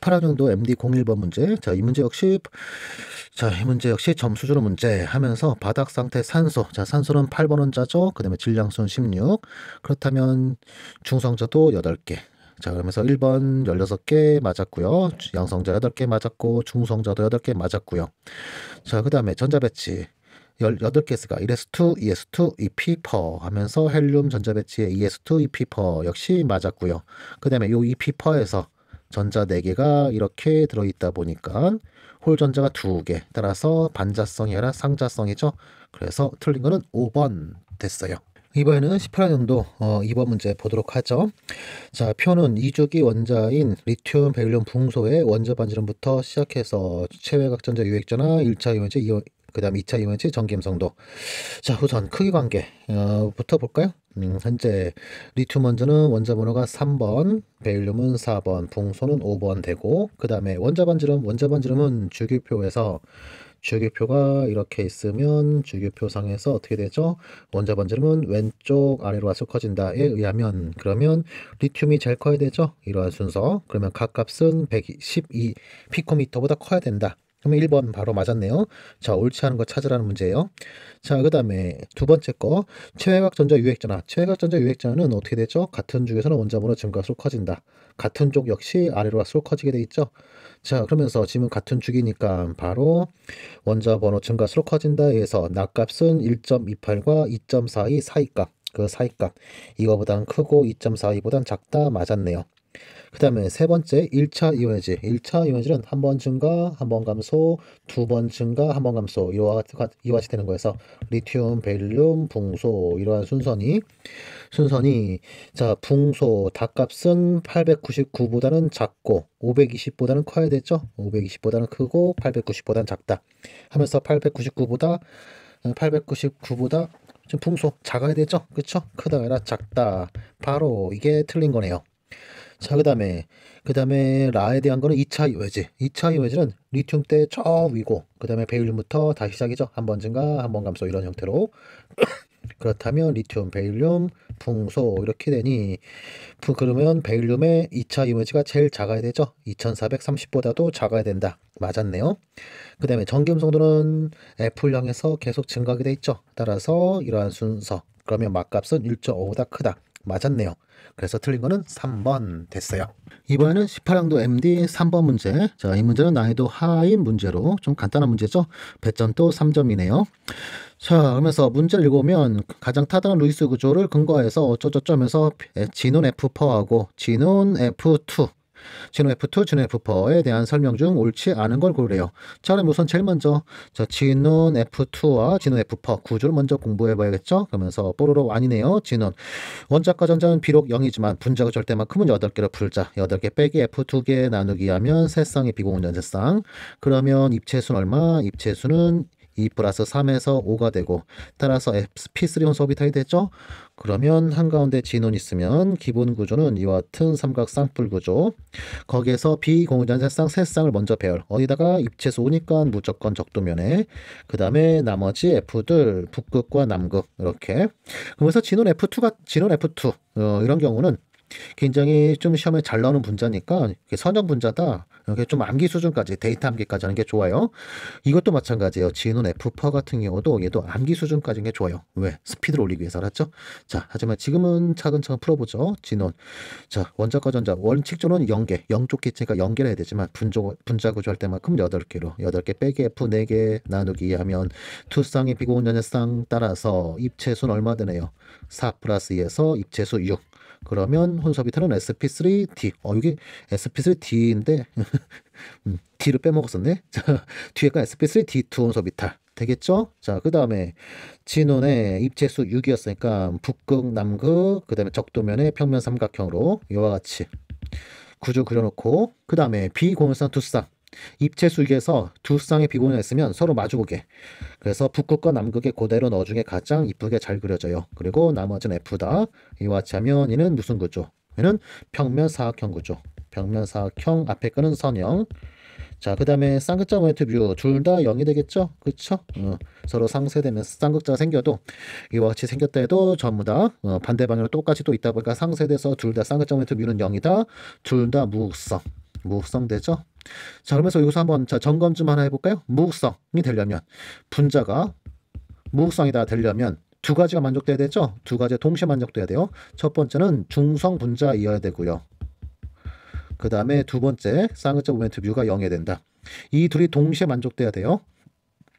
18학년도 MD01번 문제. 자, 이 문제 역시 점수주로 문제 하면서 바닥 상태 산소. 자, 산소는 8번 원자죠. 그 다음에 질량수는 16. 그렇다면 중성자도 8개. 자, 그러면서 1번 16개 맞았고요. 양성자 8개 맞았고, 중성자도 8개 맞았고요. 자, 그 다음에 전자배치 18개스가 1s2, 2s2, 2p% 하면서 헬륨 전자배치의 2s2, 2p% 역시 맞았고요. 그 다음에 이 2p%에서 전자 4개가 이렇게 들어있다 보니까 홀 전자가 2개, 따라서 반자성이 아니라 상자성이죠. 그래서 틀린 거는 5번 됐어요. 이번에는 18학년도 2번 문제 보도록 하죠. 자, 표는 2주기 원자인 리튬, 베릴륨, 붕소의 원자 반지름부터 시작해서 체외각 전자 유액전화 1차 이원지, 그 다음 2차 이원지 전기음성도. 자, 우선 크기 관계부터 볼까요? 현재 리튬 원자는 원자 번호가 3번, 베릴륨은 4번, 붕소는 5번 되고, 그 다음에 원자 반지름은 주기표에서 주기표가 이렇게 있으면 주기표상에서 어떻게 되죠? 원자 반지름은 왼쪽 아래로 와서 커진다에 의하면, 그러면 리튬이 제일 커야 되죠? 이러한 순서. 그러면 각값은 112 피코미터보다 커야 된다. 그러면 1번 바로 맞았네요. 자, 옳지 않은 거 찾으라는 문제예요. 자, 그 다음에 두 번째 거, 체외각 전자 유액전화. 체외각 전자 유액전화는 어떻게 되죠? 같은 쪽에서는 원자 번호 증가할수록 커진다. 같은 쪽 역시 아래로 갈수록 커지게 돼 있죠. 자, 그러면서 지금 같은 주기니까 바로 원자 번호 증가할수록 커진다에서 낙값은 1.28과 2.42 사이값, 그 사이값 이거보단 크고 2.42보단 작다 맞았네요. 그 다음에 세 번째 1차 이온해질. 1차 이온해질은 한 번 증가, 한 번 감소, 두 번 증가, 한 번 감소 이와 같이 되는 거여서 리튬, 베릴륨, 붕소 이러한 순서니 자, 붕소 닭값은 899보다는 작고 520보다는 커야 되죠. 520보다는 크고 890보다는 작다 하면서 899보다 좀 붕소 작아야 되죠. 그쵸? 크다가 아니라 작다. 바로 이게 틀린 거네요. 자, 그 다음에 라에 대한 거는 2차 이외지. 2차 이외지는 리튬 때 저 위고, 그 다음에 베릴륨부터 다시 시작이죠. 한 번 증가, 한 번 감소 이런 형태로. 그렇다면 리튬, 베릴륨, 붕소 이렇게 되니, 그러면 베릴륨의 2차 이외지가 제일 작아야 되죠. 2430보다도 작아야 된다. 맞았네요. 그 다음에 전기음성도는 F형에서 계속 증가하게 돼 있죠. 따라서 이러한 순서. 그러면 막값은 1.5보다 크다. 맞았네요. 그래서 틀린 거는 3번 됐어요. 이번에는 18학년도 MD 3번 문제. 자, 이 문제는 난이도 하인 문제로 좀 간단한 문제죠. 배점도 3점이네요. 자, 그러면서 문제를 읽어보면 가장 타당한 루이스 구조를 근거해서 어쩌저쩌면서 진원 F4하고 진원 F2, 진원 F4에 대한 설명 중 옳지 않은 걸 고르래요. 자, 그럼 우선 제일 먼저 진원 F2와 진원 F4 구조를 먼저 공부해 봐야겠죠. 그러면서 뽀로로 아니네요. 진원 원자과 전자는 비록 0이지만 분자가 절대만큼은 8개로 풀자. 8개 빼기 F2개 나누기 하면 세쌍의 비공유전 세쌍. 그러면 입체수는 얼마? 입체수는 2 플러스 3에서 5가 되고, 따라서 sp3 혼소비 타이 되죠. 그러면 한가운데 진원 있으면 기본 구조는 이와 같은 삼각 쌍뿔 구조. 거기에서 비공유전 세쌍을 먼저 배열. 어디다가 입체수 오니까 무조건 적도면에. 그 다음에 나머지 F들 북극과 남극 이렇게. 그래서 진원 F2 이런 경우는 굉장히 좀 시험에 잘 나오는 분자니까 선형 분자다. 이렇게 좀 암기 수준까지, 데이터 암기까지 하는 게 좋아요. 이것도 마찬가지예요. 진원 F4 같은 경우도 얘도 암기 수준까지 하는 게 좋아요. 왜? 스피드를 올리기 위해서. 알았죠? 자, 하지만 지금은 차근차근 풀어보죠. 진원. 자, 원자과 전자 원칙조는 0개, 영쪽 기체가 0개라 해야 되지만 분자 구조 할 때만큼 8개로 8개 빼기 F 4개 나누기 하면 투쌍의 비공유전의 쌍 따라서 입체수는 얼마 되네요. 4 플러스 2에서 입체수 6. 그러면 혼소비타는 sp3d. 이게 sp3d인데 d를 빼먹었었네. 자, 뒤에가 sp3d2 혼소비탈 되겠죠? 자, 그 다음에 진원의 입체수 6이었으니까 북극, 남극, 그 다음에 적도면의 평면 삼각형으로 이와 같이 구조 그려놓고, 그 다음에 비공유성 두 쌍. 입체수 6에서 두 쌍의 비공유가 있으면 서로 마주보게. 그래서 북극과 남극의 그대로 넣어 중에 가장 이쁘게 잘 그려져요. 그리고 나머지는 F다. 이와 같이 하면 얘는 무슨 구조? 얘는 평면 사각형 구조. 평면 사각형 앞에 거는 선형. 자, 그 다음에 쌍극자 모멘트 뷰 둘 다 0이 되겠죠? 그쵸? 서로 상쇄되면서 쌍극자가 생겨도 이와 같이 생겼다 해도 전부 다 반대 방향으로 똑같이 또 있다 보니까 상쇄돼서 둘 다 쌍극자 모멘트 뷰는 0이다. 둘 다 무극성. 무극성 되죠? 자, 그러면서 여기서 한번 자, 점검 좀 하나 해볼까요? 무극성이 되려면 분자가 무극성이다 되려면 두 가지가 만족돼야 되죠? 두 가지 동시에 만족돼야 돼요. 첫 번째는 중성 분자이어야 되고요. 그 다음에 두 번째 쌍극자 모멘트 뮤가 0이 된다. 이 둘이 동시에 만족돼야 돼요.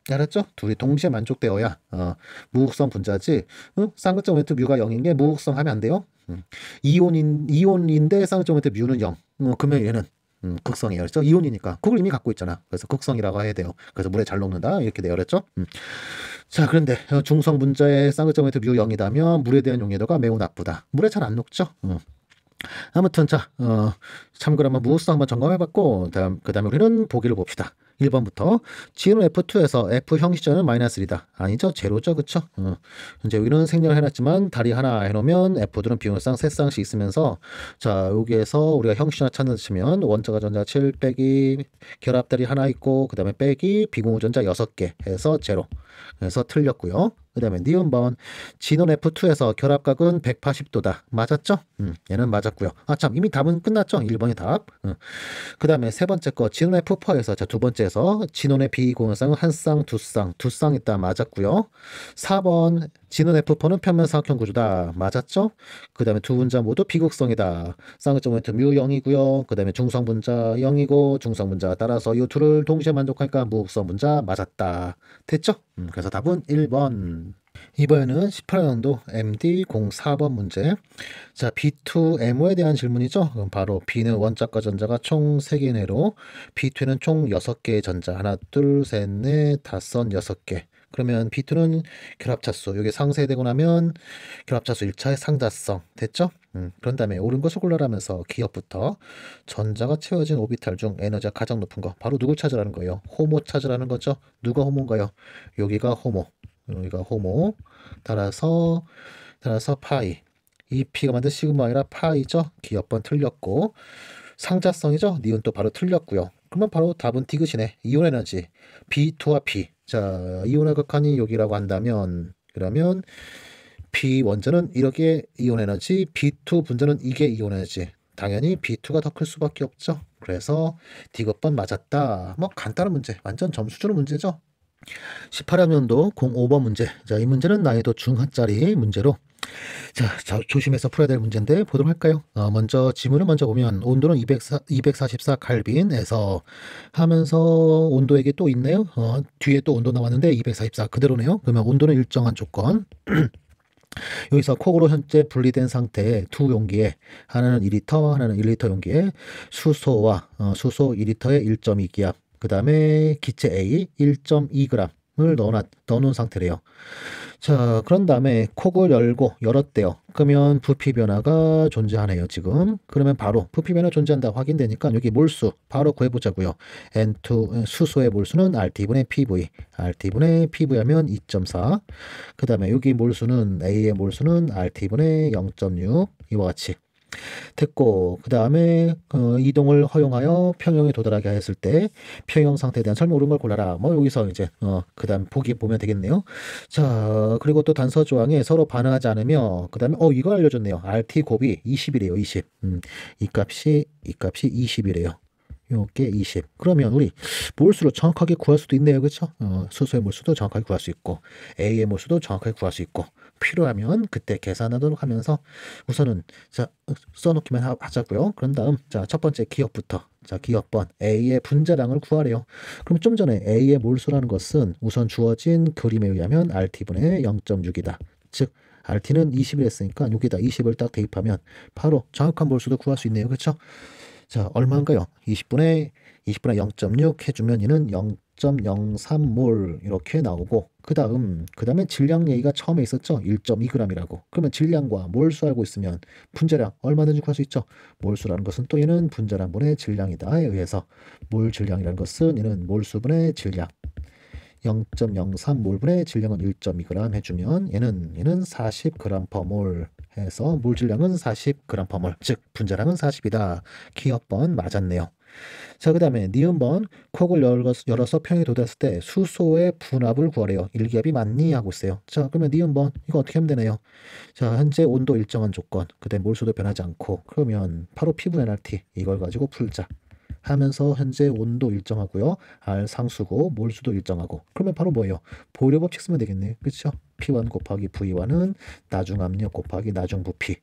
알았죠? 둘이 동시에 만족되어야 무극성 분자지. 쌍극자 모멘트 뮤가 0인 게 무극성 하면 안 돼요. 이온인데 쌍극자 모멘트 뮤는 0. 그러면 얘는 극성이에요. 그렇죠? 이온이니까 그걸 이미 갖고 있잖아. 그래서 극성이라고 해야 돼요. 그래서 물에 잘 녹는다 이렇게 되어 그랬죠? 자, 그런데 중성 분자의 쌍극자 모멘트 뮤 0이다면 물에 대한 용해도가 매우 나쁘다. 물에 잘 안 녹죠? 아무튼 자, 참고로 한번 무극성 한번 점검해봤고 그 다음에 우리는 보기를 봅시다. 1번부터 지는 F2에서 F 형시전은 마이너스 1이다. 아니죠? 제로죠. 그쵸? 이제 여기는 생략을 해놨지만 다리 하나 해놓으면 F들은 비용상 3쌍씩 있으면서 자, 여기에서 우리가 형시전을 찾으시면 원자가 전자 7 빼기 결합다리 하나 있고 그 다음에 빼기 비공유전자 6개 해서 제로. 그래서 틀렸고요. 그 다음에 니은번 진원 F2에서 결합각은 180도다. 맞았죠? 얘는 맞았고요. 아, 참, 이미 답은 끝났죠? 1번이 답. 그 다음에 세 번째 거 진원 F4에서 자, 두 번째에서 진원의 비공유쌍은 한 쌍, 두 쌍 있다. 맞았고요. 4번 진원 F4는 평면사각형 구조다. 맞았죠? 그 다음에 두 분자 모두 비극성이다. 쌍극자 모멘트 뮤 0이고요. 그 다음에 중성분자 0이고 중성분자가 따라서 이 둘을 동시에 만족하니까 무극성 분자 맞았다. 됐죠? 그래서 답은 1번. 이번에는 18년도 MD04번 문제. 자, B2MO에 대한 질문이죠. 그럼 바로 B는 원자과 전자가 총 3개 내로 B2는 총 6개의 전자. 하나, 둘, 셋, 넷, 다섯, 6개. 그러면 B2는 결합차수. 이게 상쇄되고 나면 결합차수 1차의 상자성. 됐죠? 그런 다음에 옳은 것을 골라라면서 기억부터 전자가 채워진 오비탈 중 에너지가 가장 높은 거. 바로 누굴 찾으라는 거예요? 호모 찾으라는 거죠. 누가 호모인가요? 여기가 호모. 여기가 호모. 따라서 파이. 이 P가 만든 시그마이라 파이죠. 기억번 틀렸고 상자성이죠. 니은 또 바로 틀렸고요. 그러면 바로 답은 디귿이네. 이온 에너지 B2와 P. 자, 이온의 극한이 여기라고 한다면 그러면 P 원자는 이렇게 이온 에너지, B2 분자는 이게 이온 에너지. 당연히 B2가 더 클 수밖에 없죠. 그래서 디귿번 맞았다. 뭐 간단한 문제. 완전 점수 주는 문제죠. 18학년도 05번 문제. 자, 이 문제는 난이도 중하짜리 문제로 자, 조심해서 풀어야 될 문제인데 보도록 할까요? 먼저 지문을 먼저 보면 온도는 244 칼빈에서 하면서 온도액이 또 있네요. 뒤에 또 온도 나왔는데 244 그대로네요. 그러면 온도는 일정한 조건. 여기서 콕으로 현재 분리된 상태의 두 용기에 하나는 2리터, 하나는 1리터 용기에 수소와 수소 2리터에 1.2기압, 그 다음에 기체 A 1.2g을 넣어놓은 상태래요. 자, 그런 다음에 콕을 열었대요. 그러면 부피 변화가 존재하네요, 지금. 그러면 바로 부피 변화 존재한다 확인되니까 여기 몰수 바로 구해보자고요. N2 수소의 몰수는 RT분의 PV. RT분의 PV 하면 2.4. 그 다음에 여기 몰수는 A의 몰수는 RT분의 0.6. 이와 같이. 됐고 그 다음에 이동을 허용하여 평형에 도달하게 했을 때 평형 상태에 대한 설명 옳은 걸 골라라. 뭐 여기서 이제 그 다음 보기 보면 되겠네요. 자, 그리고 또 단서 조항에 서로 반응하지 않으며 그 다음에 이거 알려줬네요. RT 곱이 20이래요. 20. 이 값이 20이래요. 요게 20. 그러면 우리 몰수로 정확하게 구할 수도 있네요. 그렇죠? 수소의 몰수도 정확하게 구할 수 있고 A의 몰수도 정확하게 구할 수 있고 필요하면 그때 계산하도록 하면서 우선은 자 써놓기만 하자고요. 그런 다음 자 첫 번째 기억부터 자 기억번 A의 분자량을 구하래요. 그럼 좀 전에 A의 몰수라는 것은 우선 주어진 그림에 의하면 RT분의 0.6이다. 즉 RT는 20을 했으니까 여기다 20을 딱 대입하면 바로 정확한 몰수도 구할 수 있네요. 그렇죠? 자, 얼마인가요? 20분의 0.6 해주면 얘는 0.03몰 이렇게 나오고 그 다음에 질량 얘기가 처음에 있었죠? 1.2g이라고. 그러면 질량과 몰수 알고 있으면 분자량 얼마든지 구할 수 있죠? 몰수라는 것은 또 얘는 분자량분의 질량이다에 의해서 몰 질량이라는 것은 얘는 몰수분의 질량 0.03몰분의 질량은 1.2g 해주면 얘는 40g/몰 해서 몰 질량은 40g/몰 즉 분자량은 40이다. 기억번 맞았네요. 자, 그 다음에 니은번 콕을 열어서 평에 도달했을 때 수소의 분압을 구하래요. 1기압이 맞니? 하고 있어요. 자, 그러면 니은번 이거 어떻게 하면 되나요? 자, 현재 온도 일정한 조건 그 다음에 몰수도 변하지 않고 그러면 바로 P분 NRT 이걸 가지고 풀자 하면서 현재 온도 일정하고요. R 상수고 몰수도 일정하고. 그러면 바로 뭐예요? 보일러 법칙 쓰면 되겠네. 그렇죠? P1 곱하기 V1은 나중 압력 곱하기 나중 부피.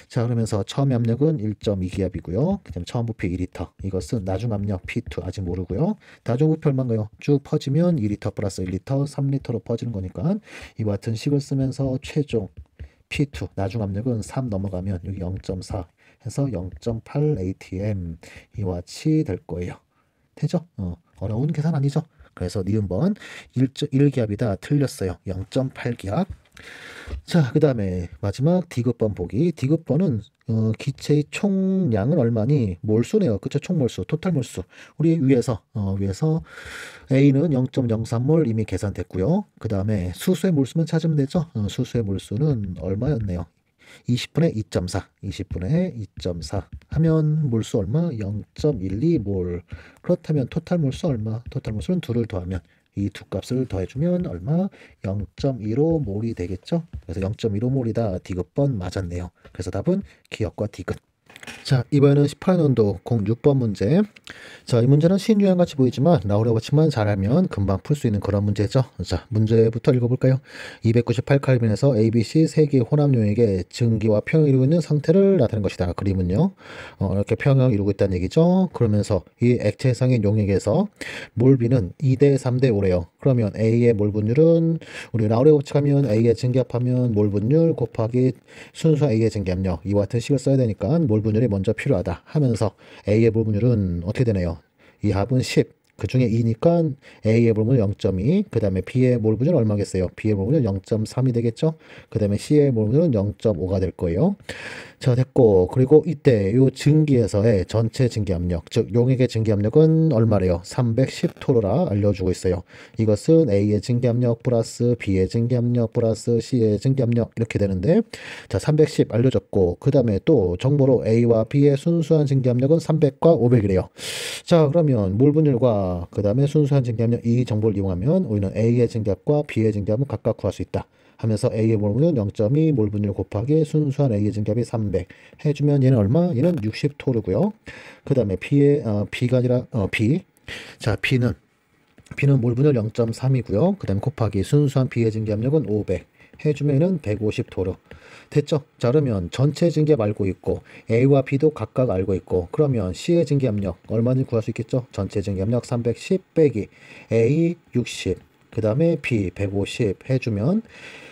자, 그러면서 처음 압력은 1.2기압이고요. 그다음 처음 부피 2리터. 이것은 나중 압력 P2 아직 모르고요. 나중 부피 얼마인가요? 쭉 퍼지면 2리터 플러스 1리터, 3리터로 퍼지는 거니까 이와 같은 식을 쓰면서 최종 P2 나중 압력은 3 넘어가면 여기 0.4 해서 0.8 atm 이와 같이 될 거예요. 되죠? 어려운 계산 아니죠? 그래서 니은번 1기압이다 틀렸어요. 0.8기압. 자, 그 다음에 마지막 디귿번 보기. 디귿번은 기체의 총량은 얼마니? 몰수네요. 그쵸? 총몰수, 토탈 몰수. 우리 위에서 A는 0.03몰 이미 계산됐고요. 그 다음에 수소의 몰수만 찾으면 되죠? 수소의 몰수는 얼마였네요? 20분의 2.4, 20분의 2.4 하면 몰수 얼마? 0.12몰. 그렇다면 토탈 몰수 얼마? 토탈 몰수는 2를 더하면 이 두 값을 더해주면 얼마? 0.15몰이 되겠죠? 그래서 0.15몰이다. 디귿번 맞았네요. 그래서 답은 기역과 디귿. 자, 이번에는 18년도 06번 문제. 자, 이 문제는 신유형같이 보이지만 나오려고 치만 잘하면 금방 풀 수 있는 그런 문제죠. 자, 문제부터 읽어볼까요? 298칼빈에서 ABC 세 개의 혼합용액의 증기와 평형을 이루고 있는 상태를 나타낸 것이다. 그림은요. 이렇게 평형을 이루고 있다는 얘기죠. 그러면서 이 액체상의 용액에서 몰비는 2대 3대 5래요. 그러면 A의 몰 분율은 우리 라우레 법칙하면 A의 증기압하면 몰 분율 곱하기 순수 A의 증기압력 이와 같은 식을 써야 되니까 몰 분율이 먼저 필요하다 하면서 A의 몰 분율은 어떻게 되나요? 이 합은 10. 그 중에 2니까 A의 몰 분율 0.2, 그 다음에 B의 몰 분율 얼마겠어요? B의 몰 분율 0.3이 되겠죠? 그 다음에 C의 몰 분율은 0.5가 될 거예요. 자, 됐고, 그리고 이때 요 증기에서의 전체 증기압력, 즉 용액의 증기압력은 얼마래요? 310토로라 알려주고 있어요. 이것은 A의 증기압력 플러스 B의 증기압력 플러스 C의 증기압력 이렇게 되는데, 자, 310 알려줬고, 그 다음에 또 정보로 A와 B의 순수한 증기압력은 300과 500이래요. 자, 그러면 몰 분율과 그 다음에 순수한 증기압력 이 정보를 이용하면 우리는 A의 증기압과 B의 증기압은 각각 구할 수 있다. 하면서 A의 몰 분율 0.2 몰 분율 곱하기 순수한 A의 증기압이 300 해주면 얘는 얼마? 얘는 60토르고요. 그 다음에 B가 아니라 B. 자, B는 몰 분율 0.3이고요. 그 다음에 곱하기 순수한 B의 증기압력은 500 해주면 얘는 150토르. 됐죠? 자, 그러면 전체 증기압 알고 있고 A와 B도 각각 알고 있고 그러면 C의 증기압력 얼마인지 구할 수 있겠죠? 전체 증기압력 310 빼기 A 60 그 다음에 B 150 해주면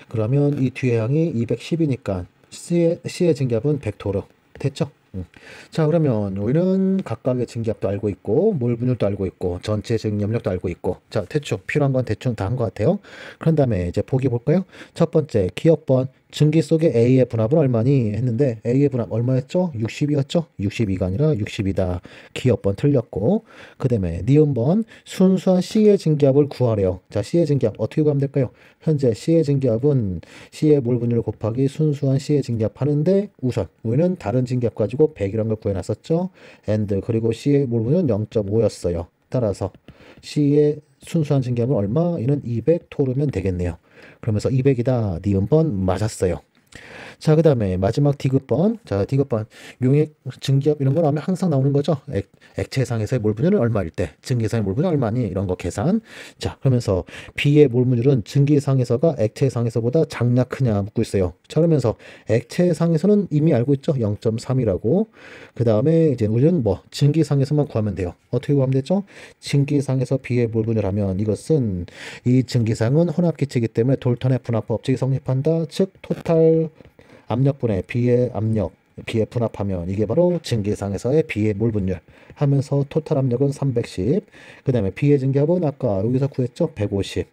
그러면 이 뒤에 항이 210이니까 C의 증기압은 100토르. 됐죠? 자, 그러면 우리는 각각의 증기압도 알고 있고 몰 분율도 알고 있고 전체 증기압력도 알고 있고 자, 대충 필요한 건 대충 다 한 것 같아요. 그런 다음에 이제 보기 볼까요? 첫 번째 기억번 증기 속의 A의 분압은 얼마니 했는데 A의 분압 얼마였죠? 60이었죠? 62가 아니라 60이다. 기억번 틀렸고 그 다음에 니은번 순수한 C의 증기압을 구하래요. 자, C의 증기압 어떻게 구하면 될까요? 현재 C의 증기압은 C의 몰 분율 곱하기 순수한 C의 증기압 하는데 우선 우리는 다른 증기압 가지고 100이라는 걸 구해놨었죠. and 그리고 C의 몰 분율은 0.5였어요. 따라서 C의 순수한 증기압은 얼마? 이는 200토르면 되겠네요. 그러면서 200이다. 니은번 맞았어요. 자, 그 다음에 마지막 디귿번. 자, 디귿번 용액 증기압 이런 거 나오면 항상 나오는 거죠. 액체상에서의 몰 분율은 얼마일 때 증기상의 몰 분율 얼마니 이런 거 계산. 자, 그러면서 B의 몰 분율은 증기상에서가 액체상에서보다 작냐 크냐 묻고 있어요. 자, 그러면서 액체상에서는 이미 알고 있죠. 0.3이라고. 그 다음에 이제 우리는 뭐 증기상에서만 구하면 돼요. 어떻게 구하면 되죠? 증기상에서 B의 몰 분율 하면 이것은 이 증기상은 혼합기체이기 때문에 돌턴의 분압 법칙이 성립한다. 즉 토탈 압력분의 B의 압력, B의 분압하면 이게 바로 증기상에서의 B의 몰 분율 하면서 토탈 압력은 310. 그 다음에 B의 증기압은 아까 여기서 구했죠? 150.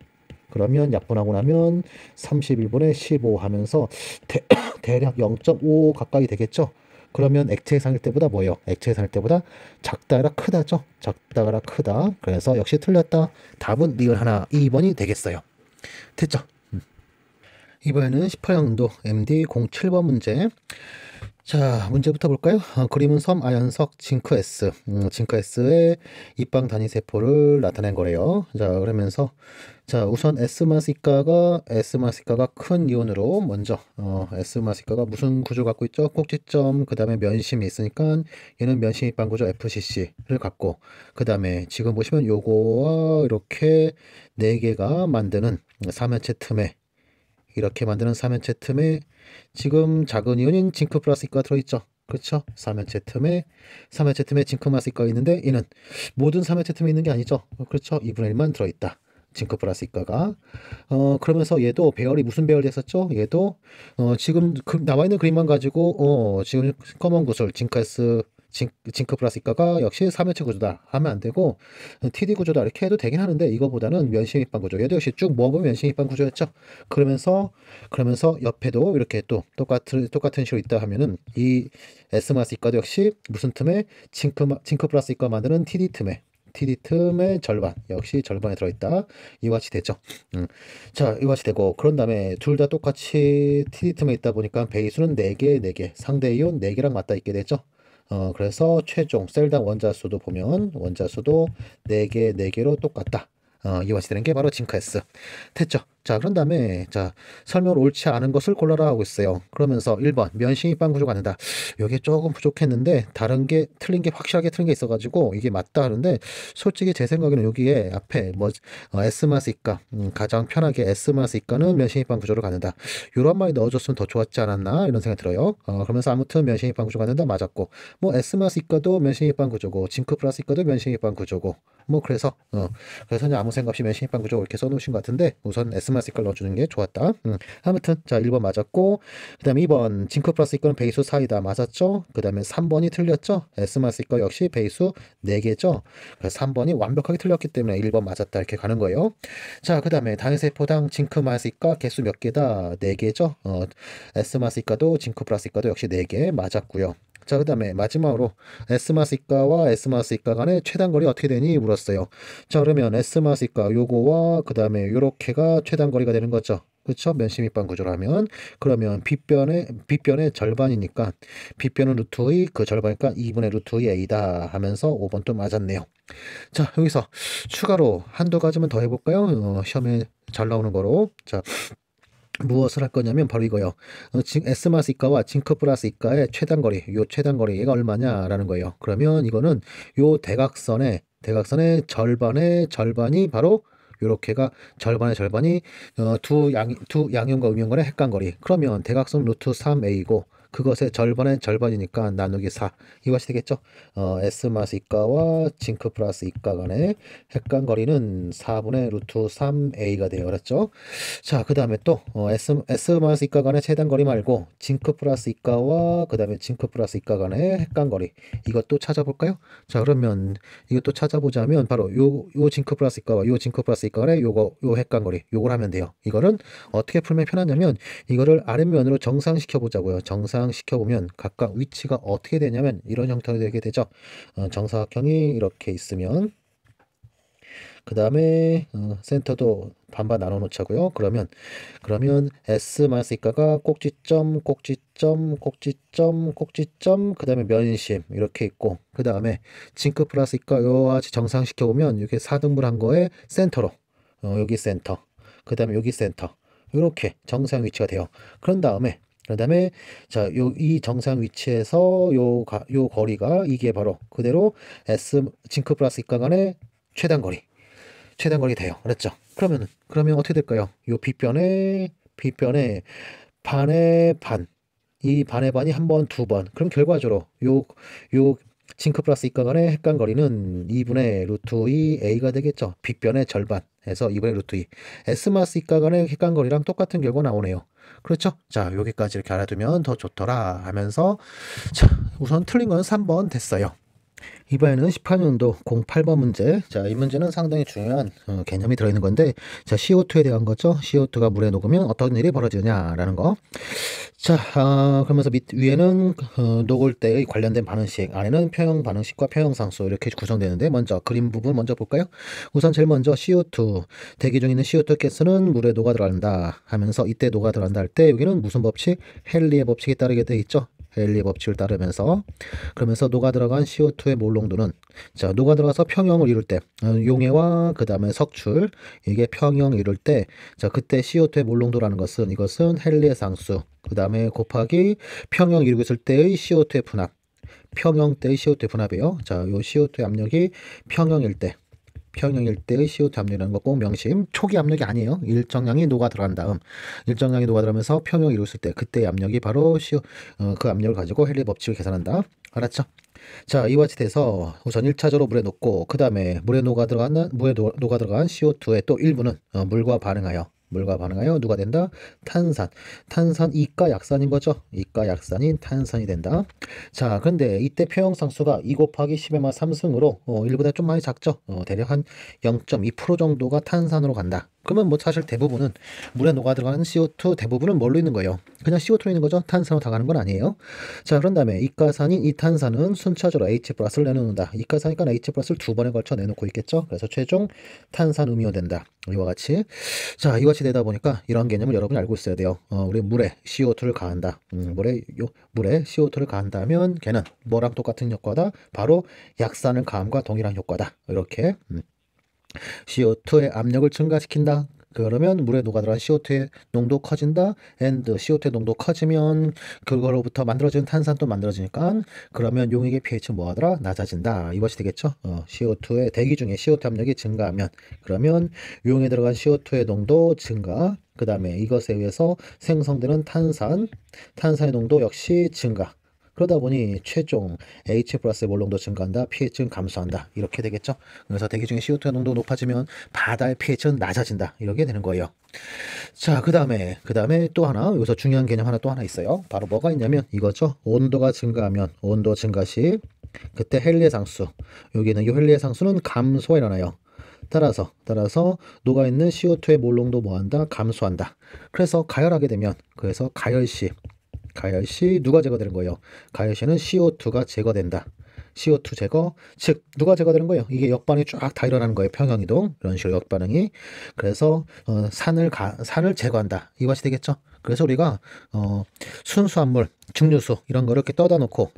그러면 약분하고 나면 31분의 15 하면서 대략 0.5 가까이 되겠죠? 그러면 액체상일 때보다 뭐예요? 액체상일 때보다 작다라 크다죠? 작다라 크다. 그래서 역시 틀렸다. 답은 니은 하나 2번이 되겠어요. 됐죠? 이번에는 18년도 MD 07번 문제. 자, 문제부터 볼까요? 그림은 섬 아연석 징크 S. 징크 S의 입방 단위 세포를 나타낸 거래요. 자, 그러면서 자, 우선 S 마스이가가 큰 이온으로 먼저 S 마스이가가 무슨 구조 갖고 있죠? 꼭지점, 그다음에 면심이 있으니까 얘는 면심 입방 구조 FCC를 갖고 그다음에 지금 보시면 요거와 이렇게 네 개가 만드는 삼연체 틈에 이렇게 만드는 삼연체 틈에 지금 작은 이온인 징크 플라스가 들어있죠. 그렇죠? 삼연체 틈에 징크 마스가 있는데 이는 모든 삼연체 틈에 있는 게 아니죠. 그렇죠? 2분의 1만 들어있다. 징크 플라스가가 그러면서 얘도 배열이 무슨 배열이 됐었죠? 얘도 지금 나와 있는 그림만 가지고 지금 검은 구슬 징크 플라스가가 역시 삼연체 구조다 하면 안 되고 TD 구조다 이렇게 해도 되긴 하는데 이거보다는 면심 입방 구조 얘도 역시 쭉 먹으면 면심 입방 구조였죠. 그러면서 옆에도 이렇게 또 똑같은 식으로 있다 하면은 이 S 마스이가도 역시 무슨 틈에 징크 플라스가 만드는 TD 틈의 절반 역시 절반에 들어있다. 이와 같이 되죠. 자, 이와 같이 되고 그런 다음에 둘 다 똑같이 TD 틈에 있다 보니까 배수는 4개 상대 이온 4개랑 맞닿아 있게 되죠. 그래서 최종 셀당 원자수도 보면 원자수도 4개로 똑같다. 이와 같이 되는 게 바로 징크 S. 됐죠? 자, 그런 다음에 자, 설명을 옳지 않은 것을 골라라 하고 있어요. 그러면서 1번 면심 입방 구조가 아니다. 이게 조금 부족했는데 다른 게 틀린 게 확실하게 틀린 게 있어가지고 이게 맞다 하는데 솔직히 제 생각에는 여기에 앞에 뭐 S마스이가 가장 편하게 S마스이가는 면심 입방 구조로 가는다. 이런 말이 넣어줬으면 더 좋았지 않았나 이런 생각이 들어요. 그러면서 아무튼 면심 입방 구조가 된다 맞았고 뭐 S마스이가도 면심 입방 구조고 징크 플라스이가도 면심 입방 구조고 뭐 그래서 그래서 아무 생각 없이 면심 입방 구조 이렇게 써놓으신 것 같은데 우선 S마스이가를 넣어주는 게 좋았다. 아무튼 자 1번 맞았고 그 다음에 2번 징크 플라스이가는 배수 4이다 맞았죠. 그 다음에 3번이 틀렸죠. S마스이가 역시 배수 4개죠. 그래서 3번이 완벽하게 틀렸기 때문에 1번 맞았다 이렇게 가는 거예요. 자, 그 다음에 단세포당 징크 마스이가 개수 몇 개다? 4개죠. S마스이가도 징크 플라스이가도 역시 4개 맞았고요. 자, 그 다음에 마지막으로 S마스이가와 S마스이가 간의 최단거리 어떻게 되니 물었어요. 자, 그러면 S마스이가 요거와 그 다음에 요렇게가 최단거리가 되는 거죠. 그렇죠? 면심 입방 구조라면 그러면 빗변의 절반이니까 빗변은 루트 2, 그 절반이니까 2분의 루트 2 A다 하면서 5번 또 맞았네요. 자, 여기서 추가로 한두 가지만 더 해볼까요? 시험에 잘 나오는 거로. 자, 무엇을 할 거냐면 바로 이거요. S마스이가와 징크 플라스이가의 최단거리, 요 최단거리 얘가 얼마냐라는 거예요. 그러면 이거는 요 대각선의 절반의 절반이 바로 요렇게가 절반의 절반이 두 양면과 음면 간의 헷간거리. 그러면 대각선 루트 3a고 그것의 절반의 절반이니까 나누기 4 이것이 되겠죠. S마스이가와 징크 플라스이가 간의 헷간거리는 4분의 루트 3a가 되어 그랬죠. 자, 그 다음에 또 S마스이가 간의 최단거리 말고 징크 플라스이가와 그 다음에 징크 플라스이가 간의 헷간거리 이것도 찾아볼까요? 자, 그러면 이것도 찾아보자면 바로 요 징크 플라스이가와 요 징크 플라스이가 간의 요 헷간거리 요걸 하면 돼요. 이거는 어떻게 풀면 편하냐면 이거를 아랫면으로 정상시켜 보자고요. 정상시켜 보면 각각 위치가 어떻게 되냐면 이런 형태로 되게 되죠. 정사각형이 이렇게 있으면 그 다음에 센터도 반반 나눠 놓자고요. 그러면 S마스이가가 꼭지점 그 다음에 면심 이렇게 있고 그 다음에 징크 플라스이가 요아지 정상시켜 보면 이렇게 4등분 한 거에 센터로 여기 센터 그 다음에 여기 센터 이렇게 정상 위치가 돼요. 그런 다음에 자, 이 정상 위치에서 요 거리가 이게 바로 그대로 징크 플라스이가 간의 최단거리 돼요. 그랬죠? 그러면 어떻게 될까요? 요 빗변의 반의 반. 이 반의 반이 한 번, 두 번. 그럼 결과적으로 요 징크 플라스이가 간의 헷간거리는 2분의 루트 2 A가 되겠죠. 빗변의 절반에서 2분의 루트 2. S마스이가 간의 헷간거리랑 똑같은 결과 나오네요. 그렇죠? 자, 여기까지 이렇게 알아두면 더 좋더라 하면서 자, 우선 틀린 건 3번 됐어요. 이번에는 18년도 08번 문제. 자, 이 문제는 상당히 중요한 개념이 들어있는 건데, 자, CO2에 대한 거죠. CO2가 물에 녹으면 어떤 일이 벌어지느냐라는 거. 자, 그러면서 위에는 녹을 때의 관련된 반응식, 아래는 평형 반응식과 평형상수 이렇게 구성되는데, 먼저 그림 부분 먼저 볼까요? 우선 제일 먼저 CO2, 대기 중에 있는 CO2 가스는 물에 녹아 들어간다 하면서 이때 녹아 들어간다 할 때 여기는 무슨 법칙? 헨리의 법칙에 따르게 돼 있죠. 헨리 법칙을 따르면서. 그러면서 녹아 들어간 CO2의 몰 농도는 자, 녹아 들어가서 평형을 이룰 때 용해와 그 다음에 석출 이게 평형을 이룰 때 자, 그때 CO2의 몰 농도라는 것은 이것은 헨리의 상수 그 다음에 곱하기 평형을 이루고 있을 때의 CO2의 분압 평형 때의 CO2 분압이에요. 자, 요 CO2 압력이 평형일 때의 CO2 압력이라는 거 꼭 명심. 초기 압력이 아니에요. 일정량이 녹아 들어간 다음 일정량이 녹아 들어가면서 평형을 이뤘을 때 그때의 압력이 바로 그 압력을 가지고 헨리 법칙을 계산한다. 알았죠? 자, 이와 같이 돼서 우선 1차적으로 물에 녹고 그 다음에 물에 녹아 들어간 CO2의 또 일부는 물과 반응하여 누가 된다? 탄산. 탄산 이가 약산인 거죠. 이가 약산인 탄산이 된다. 자, 근데 이때 표형상수가 2 곱하기 10의 마 3승으로 1보다 좀 많이 작죠. 대략 한 0.2% 정도가 탄산으로 간다. 그러면 뭐 사실 대부분은 물에 녹아 들어가는 CO2 대부분은 뭘로 있는 거예요? 그냥 CO2로 있는 거죠. 탄산으로 다 가는 건 아니에요. 자, 그런 다음에 이가산인 이 탄산은 순차적으로 H 플러스를 내놓는다. 이가산이니까 H 플러스를 두 번에 걸쳐 내놓고 있겠죠. 그래서 최종 탄산 음이온 된다. 이와 같이. 자, 이와 같이 되다 보니까 이런 개념을 여러분이 알고 있어야 돼요. 우리 물에 CO2를 가한다. 물에 CO2를 가한다면 걔는 뭐랑 똑같은 효과다? 바로 약산을 가함과 동일한 효과다. 이렇게. CO2의 압력을 증가시킨다. 그러면 물에 녹아들어간 CO2의 농도 커진다. CO2의 농도 커지면 그거로부터 만들어지는 탄산도 만들어지니까 그러면 용액의 pH는 뭐하더라? 낮아진다. 이것이 되겠죠. CO2의 대기 중에 CO2 압력이 증가하면 그러면 용에 들어간 CO2의 농도 증가. 그 다음에 이것에 의해서 생성되는 탄산의 농도 역시 증가. 그러다 보니 최종 H 플러스의 몰 농도 증가한다. pH는 감소한다. 이렇게 되겠죠. 그래서 대기 중에 CO2 농도 높아지면 바다의 pH는 낮아진다. 이렇게 되는 거예요. 자, 그 다음에 또 하나 여기서 중요한 개념 하나 또 하나 있어요. 바로 뭐가 있냐면 이거죠. 온도가 증가하면 온도 증가 시 그때 헨리의 상수 여기는 이 헨리의 상수는 감소가 일어나요. 따라서 녹아있는 CO2의 몰 농도 뭐한다? 감소한다. 그래서 가열하게 되면 가열 시 누가 제거되는 거예요? 가열 시는 CO2가 제거된다. CO2 제거, 즉 누가 제거되는 거예요? 이게 역반응이 쫙 다 일어나는 거예요. 평형이동 이런 식으로 역반응이. 그래서 산을 제거한다. 이것이 되겠죠. 그래서 우리가 순수한 물, 증류수 이런 거를 이렇게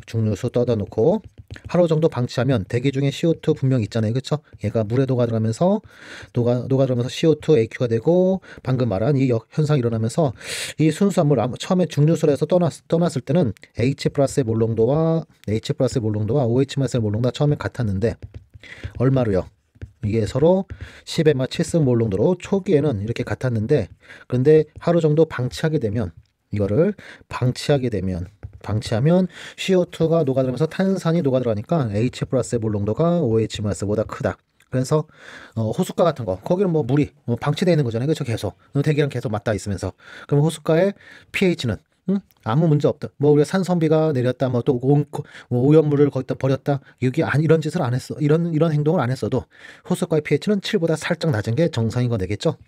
증류수 떠다 놓고 하루 정도 방치하면 대기 중에 CO2 분명 있잖아요. 그렇죠? 얘가 물에 녹아들어가면서 CO2 AQ가 되고 방금 말한 이 현상이 일어나면서 이 순수한 물 처음에 증류수로 해서 떠났을 때는 H 플러스의 몰 농도와 OH 마이너스의 몰 농도가 처음에 같았는데 얼마로요? 이게 서로 10의 마 7승 몰 농도로 초기에는 이렇게 같았는데 근데 하루 정도 방치하면 CO2가 녹아들면서 탄산이 녹아들어가니까 H 플러스의 몰 농도가 OH 마이너스보다 크다. 그래서 호숫가 같은 거 거기는 뭐 물이 방치되어 있는 거잖아요. 그렇죠? 계속 대기랑 계속 맞닿아 있으면서 그럼 호숫가의 pH는 아무 문제 없다. 뭐 우리가 산성비가 내렸다, 뭐 또 오염물을 거기다 버렸다. 이런 짓을 안 했어. 이런 행동을 안 했어도 호숫가의 pH는 7보다 살짝 낮은 게 정상인 거 되겠죠.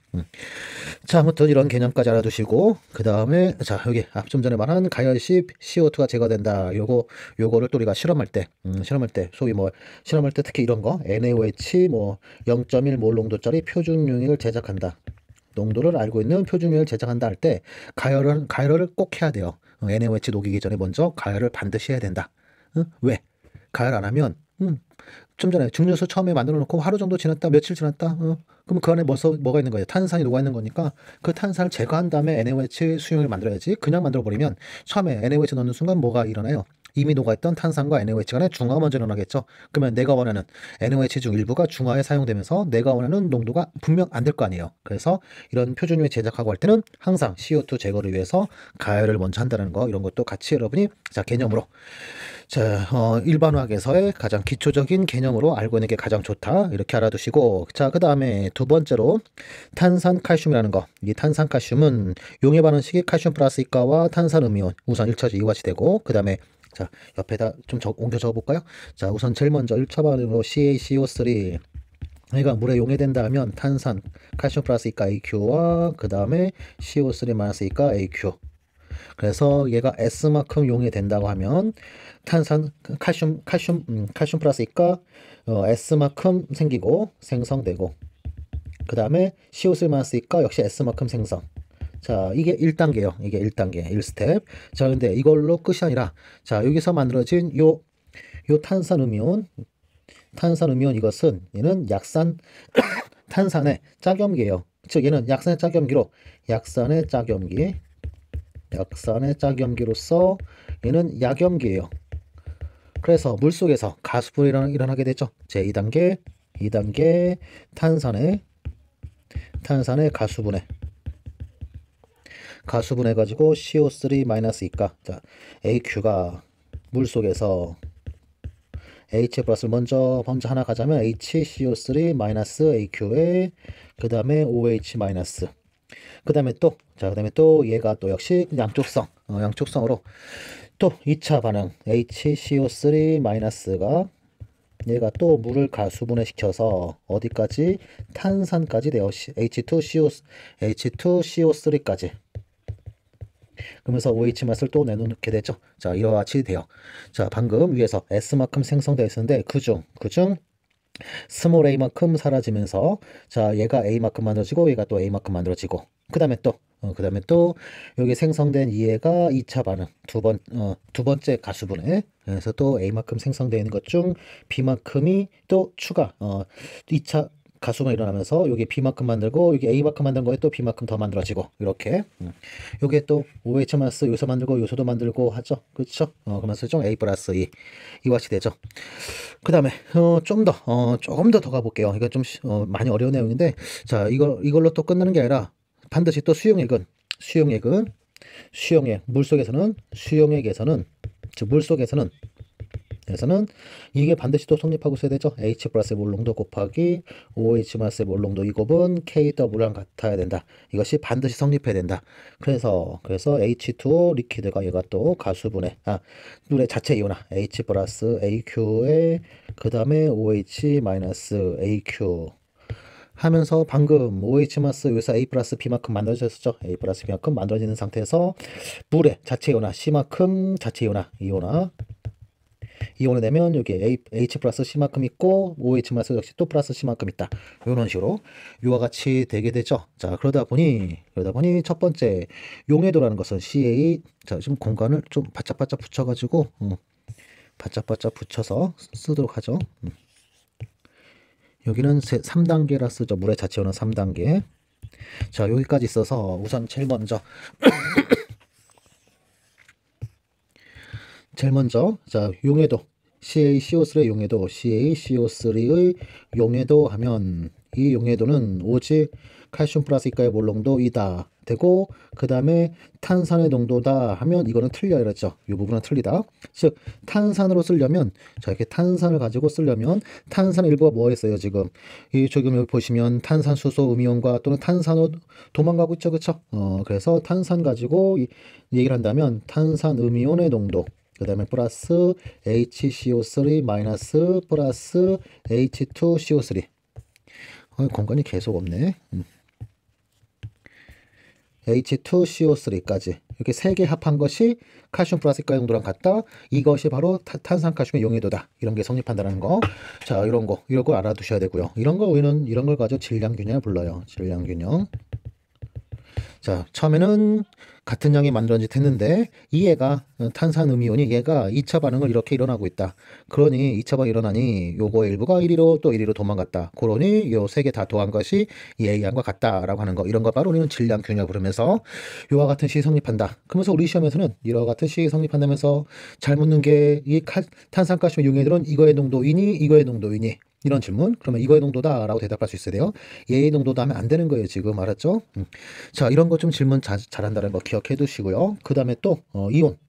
자, 아무튼 이런 개념까지 알아두시고 그 다음에 자 여기 좀 전에 말한 가열시 CO2가 제거된다. 요거를 또 우리가 실험할 때 소위 뭐 실험할 때 특히 이런 거 NaOH 뭐 0.1 몰 농도짜리 표준 용액을 제작한다. 농도를 알고 있는 표준용을 제작한다 할 때 가열을 꼭 해야 돼요. NaOH 녹이기 전에 먼저 가열을 반드시 해야 된다. 왜? 가열 안 하면 좀 전에 증류수 처음에 만들어 놓고 하루 정도 지났다, 며칠 지났다. 그럼 그 안에 뭐가 있는 거예요? 탄산이 녹아 있는 거니까 그 탄산을 제거한 다음에 NaOH 수용을 만들어야지. 그냥 만들어 버리면 처음에 NaOH 넣는 순간 뭐가 일어나요? 이미 녹아있던 탄산과 NaOH 간에 중화가 먼저 일어나겠죠. 그러면 내가 원하는 NaOH 중 일부가 중화에 사용되면서 내가 원하는 농도가 분명 안 될 거 아니에요. 그래서 이런 표준용에 제작하고 할 때는 항상 CO2 제거를 위해서 가열을 먼저 한다는 거 이런 것도 같이 여러분이 자 개념으로 자 일반화학에서의 가장 기초적인 개념으로 알고 있는 게 가장 좋다. 이렇게 알아두시고 자 그 다음에 두 번째로 탄산칼슘이라는 거. 이 탄산칼슘은 용해 반응식이 칼슘 플러스 이가와 탄산음이온 우선 1차적 이와시 되고 그 다음에 자 옆에다 좀 옮겨 적어볼까요? 자 우선 제일 먼저 1차 반응으로 CaCO3 얘가 물에 용해된다 하면 탄산 칼슘 플러스 이가 AQ와 그 다음에 CO3 마이너스 이가 AQ. 그래서 얘가 S만큼 용해된다고 하면 탄산 칼슘 플러스 이가 S만큼 생기고 생성되고 그 다음에 CO3 마이너스 이가 역시 S만큼 생성. 자, 이게 1단계요. 이게 1단계, 1스텝. 자, 근데 이걸로 끝이 아니라, 자, 여기서 만들어진 요 탄산음이온, 이것은, 얘는 약산, 탄산의 짝염기예요. 즉, 얘는 약산의 짝염기로, 약산의 짝염기로서 얘는 약염기예요. 그래서 물속에서 가수분해 일어나게 되죠. 제2단계, 2단계 탄산의 가수분해 가지고 CO3-2가, 자, AQ가 물속에서 H 플러스를 먼저 하나 가자면 HCO3-AQ에 그 다음에 OH 마이너스, 그 다음에 또 얘가 또 역시 양쪽성으로 또 2차 반응 HCO3-가 얘가 또 물을 가수분해시켜서 어디까지? 탄산까지 돼요. H2CO3까지. 그러면서 OH 맛을 또 내놓게 되죠. 자, 이와 같이 돼요. 자, 방금 위에서 S만큼 생성되어 있었는데 그중 스몰 a만큼 사라지면서, 자, 얘가 a만큼 만들어지고 얘가 또 a만큼 만들어지고, 그 다음에 또 여기 생성된 이해가 2차 반응 두 번째 가수분해, 그래서 또 a만큼 생성되어 있는 것 중 b만큼이 또 추가 2차 가수가 일어나면서 여기 b만큼 만들고 여기 a만큼 만든 거에 또 b만큼 더 만들어지고, 이렇게 요게 또 OH 마스 요소 만들고 요소도 만들고 하죠. 그렇죠? 그러면서 좀 A 플러스 2 이와 같이 되죠. 그 다음에 조금 더 가볼게요. 이거 좀 많이 어려운 내용인데, 자, 이걸로 또 끝나는 게 아니라 반드시 또 수용액, 물속에서는 이게 반드시 또 성립하고 있어야 되죠. H 플러스 몰농도 곱하기 OH 마스의 몰농도 이 곱은 KW랑 같아야 된다. 이것이 반드시 성립해야 된다. 그래서 H2O 리퀴드가 얘가 또 가수분해, 물의 자체 이온화 H 플러스 AQ에 그 다음에 OH 마이너스 AQ 하면서 방금 OH 마스 여기서 A 플러스 B만큼 만들어졌었죠. A 플러스 B만큼 만들어지는 상태에서 물의 자체 이온화 C만큼 자체 이온을 내면 여기 H 플러스 C만큼 있고 OH 마스 역시 또 플러스 C만큼 있다. 이런 식으로 이와 같이 되게 되죠. 자, 그러다 보니 첫 번째 용해도라는 것은 CA, 자, 지금 공간을 좀 바짝바짝 붙여가지고 바짝바짝 붙여서 쓰도록 하죠. 여기는 3단계라 쓰죠. 물의 자체온은 3단계. 자, 여기까지 있어서 우선 제일 먼저 자, 용해도 CaCO3의 용해도, CaCO3의 용해도 하면 이 용해도는 오직 칼슘 플러스 이가의 몰농도이다 되고, 그 다음에 탄산의 농도다 하면 이거는 틀려 이랬죠. 이 부분은 틀리다. 즉 탄산으로 쓰려면, 자, 이렇게 탄산을 가지고 쓰려면 탄산 일부가 뭐 했어요? 지금 여기 보시면 탄산 수소 음이온과 또는 탄산으로 도망가고 있죠. 그쵸? 그래서 탄산 가지고 얘기를 한다면 탄산 음이온의 농도, 그 다음에 플러스 HCO3 마이너스 플러스 H2CO3. 공간이 계속 없네. H2CO3까지 이렇게 세 개 합한 것이 칼슘 플러스 이가 용도랑 같다. 이것이 바로 탄산칼슘의 용해도다. 이런 게 성립한다는 거. 자, 이런 거 알아두셔야 되고요. 이런 걸 가지고 질량균형을 불러요. 질량균형. 자, 처음에는 같은 양이 만들어진 했는데 이 얘가 탄산음이온이 얘가 2차 반응을 이렇게 일어나고 있다. 그러니 2차 반응이 일어나니 요거 일부가 1위로 또 1위로 도망갔다. 그러니 요 세 개 다 더한 것이 이 양과 같다라고 하는 거. 이런 거 바로 우리는 질량 균형을 부르면서 요와 같은 식이 성립한다. 그러면서 우리 시험에서는 이와 같은 식이 성립한다면서 잘 묻는 게 이 탄산가스의 용해들은 이거의 농도이니 이거의 농도이니, 이런 질문. 그러면 이거의 농도다 라고 대답할 수 있어야 돼요. 얘의 농도다 하면 안 되는 거예요. 지금 알았죠? 자, 이런 거 좀 질문 잘한다는 거 기억해 두시고요. 그 다음에 또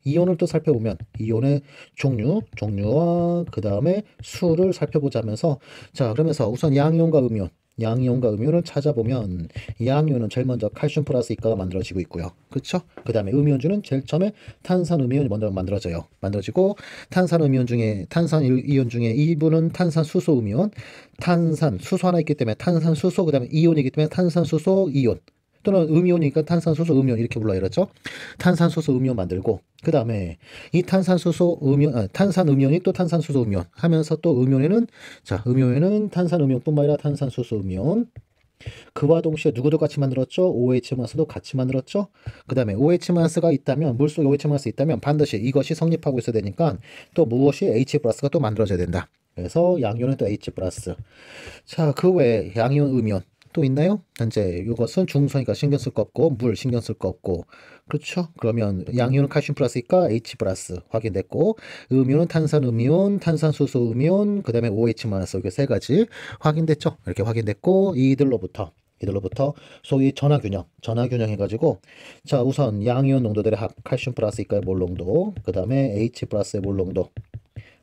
이온을 또 살펴보면 이온의 종류와 그 다음에 수를 살펴보자면서, 자, 그러면서 우선 양이온과 음이온을 찾아보면 양이온은 제일 먼저 칼슘 플러스 이가가 만들어지고 있고요. 그렇죠? 그 다음에 음이온주는 제일 처음에 탄산 음이온이 먼저 만들어지고 탄산 이온 중에 2부는 탄산 수소 음이온, 탄산 수소 하나 있기 때문에 탄산 수소, 그 다음에 이온이기 때문에 탄산 수소 이온, 또는 음이온이니까 탄산수소 음이온 이렇게 불러요. 그렇죠? 탄산수소 음이온 만들고, 그 다음에 이 탄산수소 음이온, 탄산 음이온이 또 탄산수소 음이온 하면서 또 음이온에는 탄산 음이온뿐만 아니라 탄산수소 음이온, 그와 동시에 누구도 같이 만들었죠? OH-도 같이 만들었죠? 그 다음에 OH-가 있다면, 물속에 OH- 있다면 반드시 이것이 성립하고 있어야 되니까 또 무엇이 H+가 또 만들어져야 된다. 그래서 양이온은 또 H+. 자, 그 외에 양이온, 음이온 또 있나요? 현재 이것은 중성이니까 신경 쓸 거 없고, 물 신경 쓸 거 없고, 그렇죠? 그러면 양이온은 칼슘 플러스니까 H+ 확인됐고, 음이온은 탄산 음이온, 탄산수소 음이온, 그 다음에 OH- 이렇게 세 가지 확인됐죠? 이렇게 확인됐고, 이들로부터 소위 전화균형 해가지고, 자, 우선 양이온 농도들의 합, 칼슘 플러스니까 몰 농도, 그 다음에 H+의 몰 농도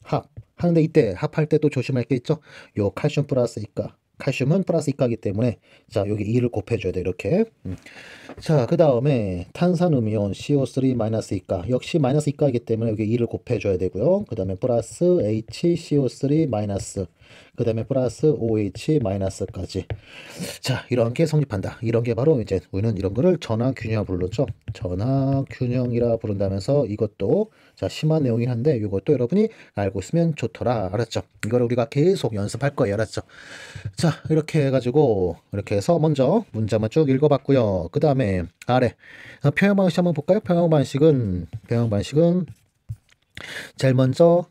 합 하는데, 이때 합할 때 또 조심할 게 있죠. 요 칼슘 플러스 이가, 칼슘은 플러스 이가이기 때문에 자, 여기 2를 곱해줘야 돼, 이렇게. 자, 그 다음에 탄산음이온 CO3 마이너스 이가, 역시 마이너스 이가이기 때문에 여기 2를 곱해줘야 되고요. 그 다음에 플러스 HCO3 마이너스, 그 다음에 플러스 OH 마이너스까지. 자, 이런 게 성립한다. 이런 게 바로 이제 우리는 이런 거를 전화균형이라 불렀죠. 전화균형이라 부른다면서, 이것도 자, 심한 내용이긴 한데 이것도 여러분이 알고 있으면 좋더라. 알았죠? 이걸 우리가 계속 연습할 거예요. 알았죠? 자, 이렇게 해가지고 이렇게 해서 먼저 문장만 쭉 읽어봤고요. 그 다음에 아래 평형 방식 한번 볼까요? 평형 방식은 제일 먼저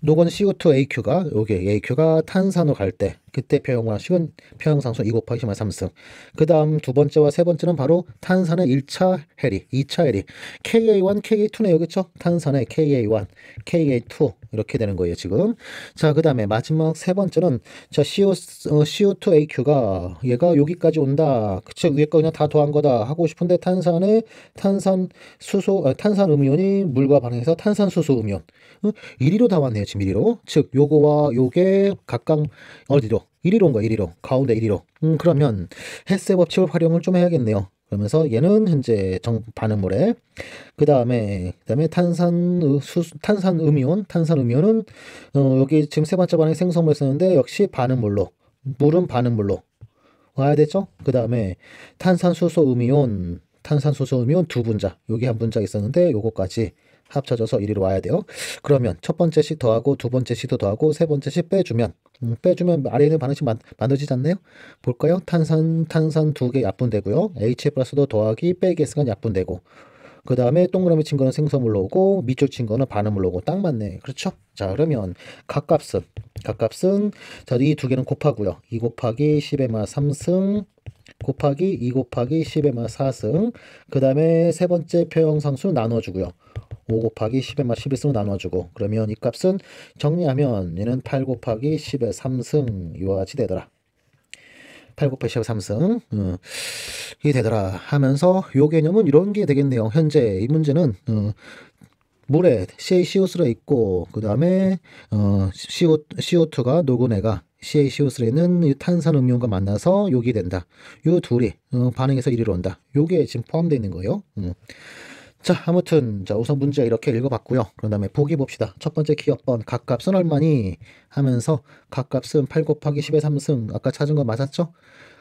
녹은 CO2 AQ가, 요게 AQ가 탄산으로 갈 때, 그때 평형방식은 평형상수 2 곱하기 10 3승. 그 다음 두 번째와 세 번째는 바로 탄산의 1차 해리, 2차 해리. KA1, KA2네요. 그쵸? 탄산의 KA1, KA2. 이렇게 되는 거예요, 지금. 자, 그 다음에 마지막 세 번째는, 자, CO2 AQ가, 얘가 여기까지 온다. 그쵸? 위에 거 그냥 다 더한 거다. 하고 싶은데, 탄산 음이온이 물과 반응해서 탄산수소 음이온. 이리로 다 왔네요, 지금 이리로. 즉, 요거와 요게 각각 어디로? 이리로 온 거야, 이리로. 가운데 이리로. 그러면 헬스의 법칙을 활용을 좀 해야겠네요. 그러면서 얘는 현재 반응물에, 그 다음에 탄산음이온은 여기 지금 세 번째 반응에 생성물 쓰는데 역시 반응물로, 물은 반응물로 와야 되죠. 그 다음에 탄산수소 음이온 두 분자, 여기 한 분자 있었는데 요거까지 합쳐져서 이리로 와야 돼요. 그러면 첫 번째씩 더하고 두 번째씩도 더하고 세 번째씩 빼주면 아래에 있는 반응식 만들어지지 않나요? 볼까요? 탄산 두 개 약분되고요. H+도 더하기 빼기 했으니까 약분되고, 그 다음에 동그라미 친 거는 생성물로 오고 밑줄 친 거는 반응물로 오고, 딱 맞네. 그렇죠? 자, 그러면 각값은 자, 이 두 개는 곱하고요. 2 곱하기 10의 마 3승 곱하기 2 곱하기 10의 마 4승, 그 다음에 세 번째 표형상수 나눠주고요. 5 곱하기 10의 마 11승 나눠주고, 그러면 이 값은 정리하면 얘는 8 곱하기 10의 3승 이와 같이 되더라. 8 곱하기 10의 3승 이게 되더라 하면서, 요 개념은 이런 게 되겠네요. 현재 이 문제는 물에 CaCO3가 있고, 그 다음에 CO2가 녹은 애가 CaCO3는 탄산음이온과 만나서 욕이 된다. 요 둘이 반응해서 이리로 온다. 요게 지금 포함되어 있는 거예요. 자, 아무튼 자, 우선 문제 이렇게 읽어봤고요. 그런 다음에 보기 봅시다. 첫 번째 기억번 각값은 얼마니 하면서, 각값은 8 곱하기 10의 3승, 아까 찾은 거 맞았죠?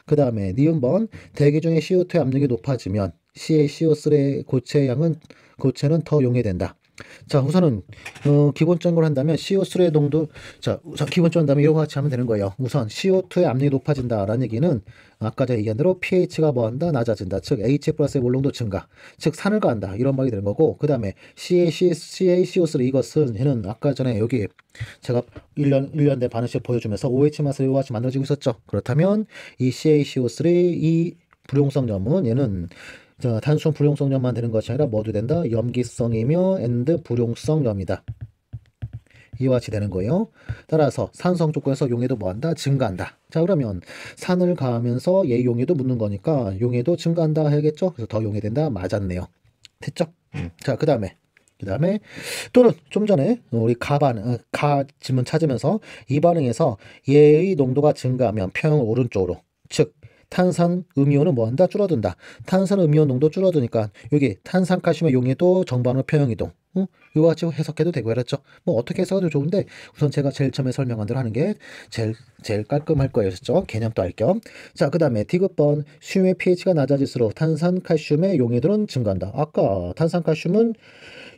그 다음에 니은번 대기 중에 CO2의 압력이 높아지면 CaCO3의 고체는 더 용해된다. 자, 우선은 기본적인 걸 한다면 CO3의 농도, 자, 우선 기본적으로 한다면 이런 거 같이 하면 되는 거예요. 우선 CO2의 압력이 높아진다라는 얘기는 아까 제가 얘기한 대로 pH가 뭐한다? 낮아진다. 즉 H+의 몰농도 증가, 즉 산을 가한다, 이런 말이 되는 거고, 그 다음에 CaCO3 이것은 얘는 아까 전에 여기 제가 1년 된 반응식 보여주면서 OH- 이와 같이 만들어지고 있었죠. 그렇다면 이 CaCO3 이 불용성염은 얘는 자, 단순 불용성염만 되는 것이 아니라 뭐도 된다? 염기성이며 엔드 불용성염이다. 이와 같이 되는 거예요. 따라서 산성 조건에서 용해도 뭐한다? 증가한다. 자, 그러면 산을 가하면서 얘 용해도 묻는 거니까 용해도 증가한다 해야겠죠? 그래서 더 용해된다. 맞았네요. 됐죠? 자, 그 다음에 또는 좀 전에 우리 가 질문 찾으면서 이 반응에서 얘의 농도가 증가하면 평형 오른쪽으로, 즉 탄산 음이온은 뭐한다? 줄어든다. 탄산 음이온 농도 줄어드니까 여기 탄산칼슘의 용해도 정반응으로 평형이동, 이와 같이 해석해도 되고 그랬죠. 뭐 어떻게 해석해도 좋은데 우선 제가 제일 처음에 설명한 대로 하는 게 제일 깔끔할 거예요. 그렇죠? 개념도 알 겸. 자, 그다음에 디귿번 수용의 pH가 낮아질수록 탄산칼슘의 용해도는 증가한다. 아까 탄산칼슘은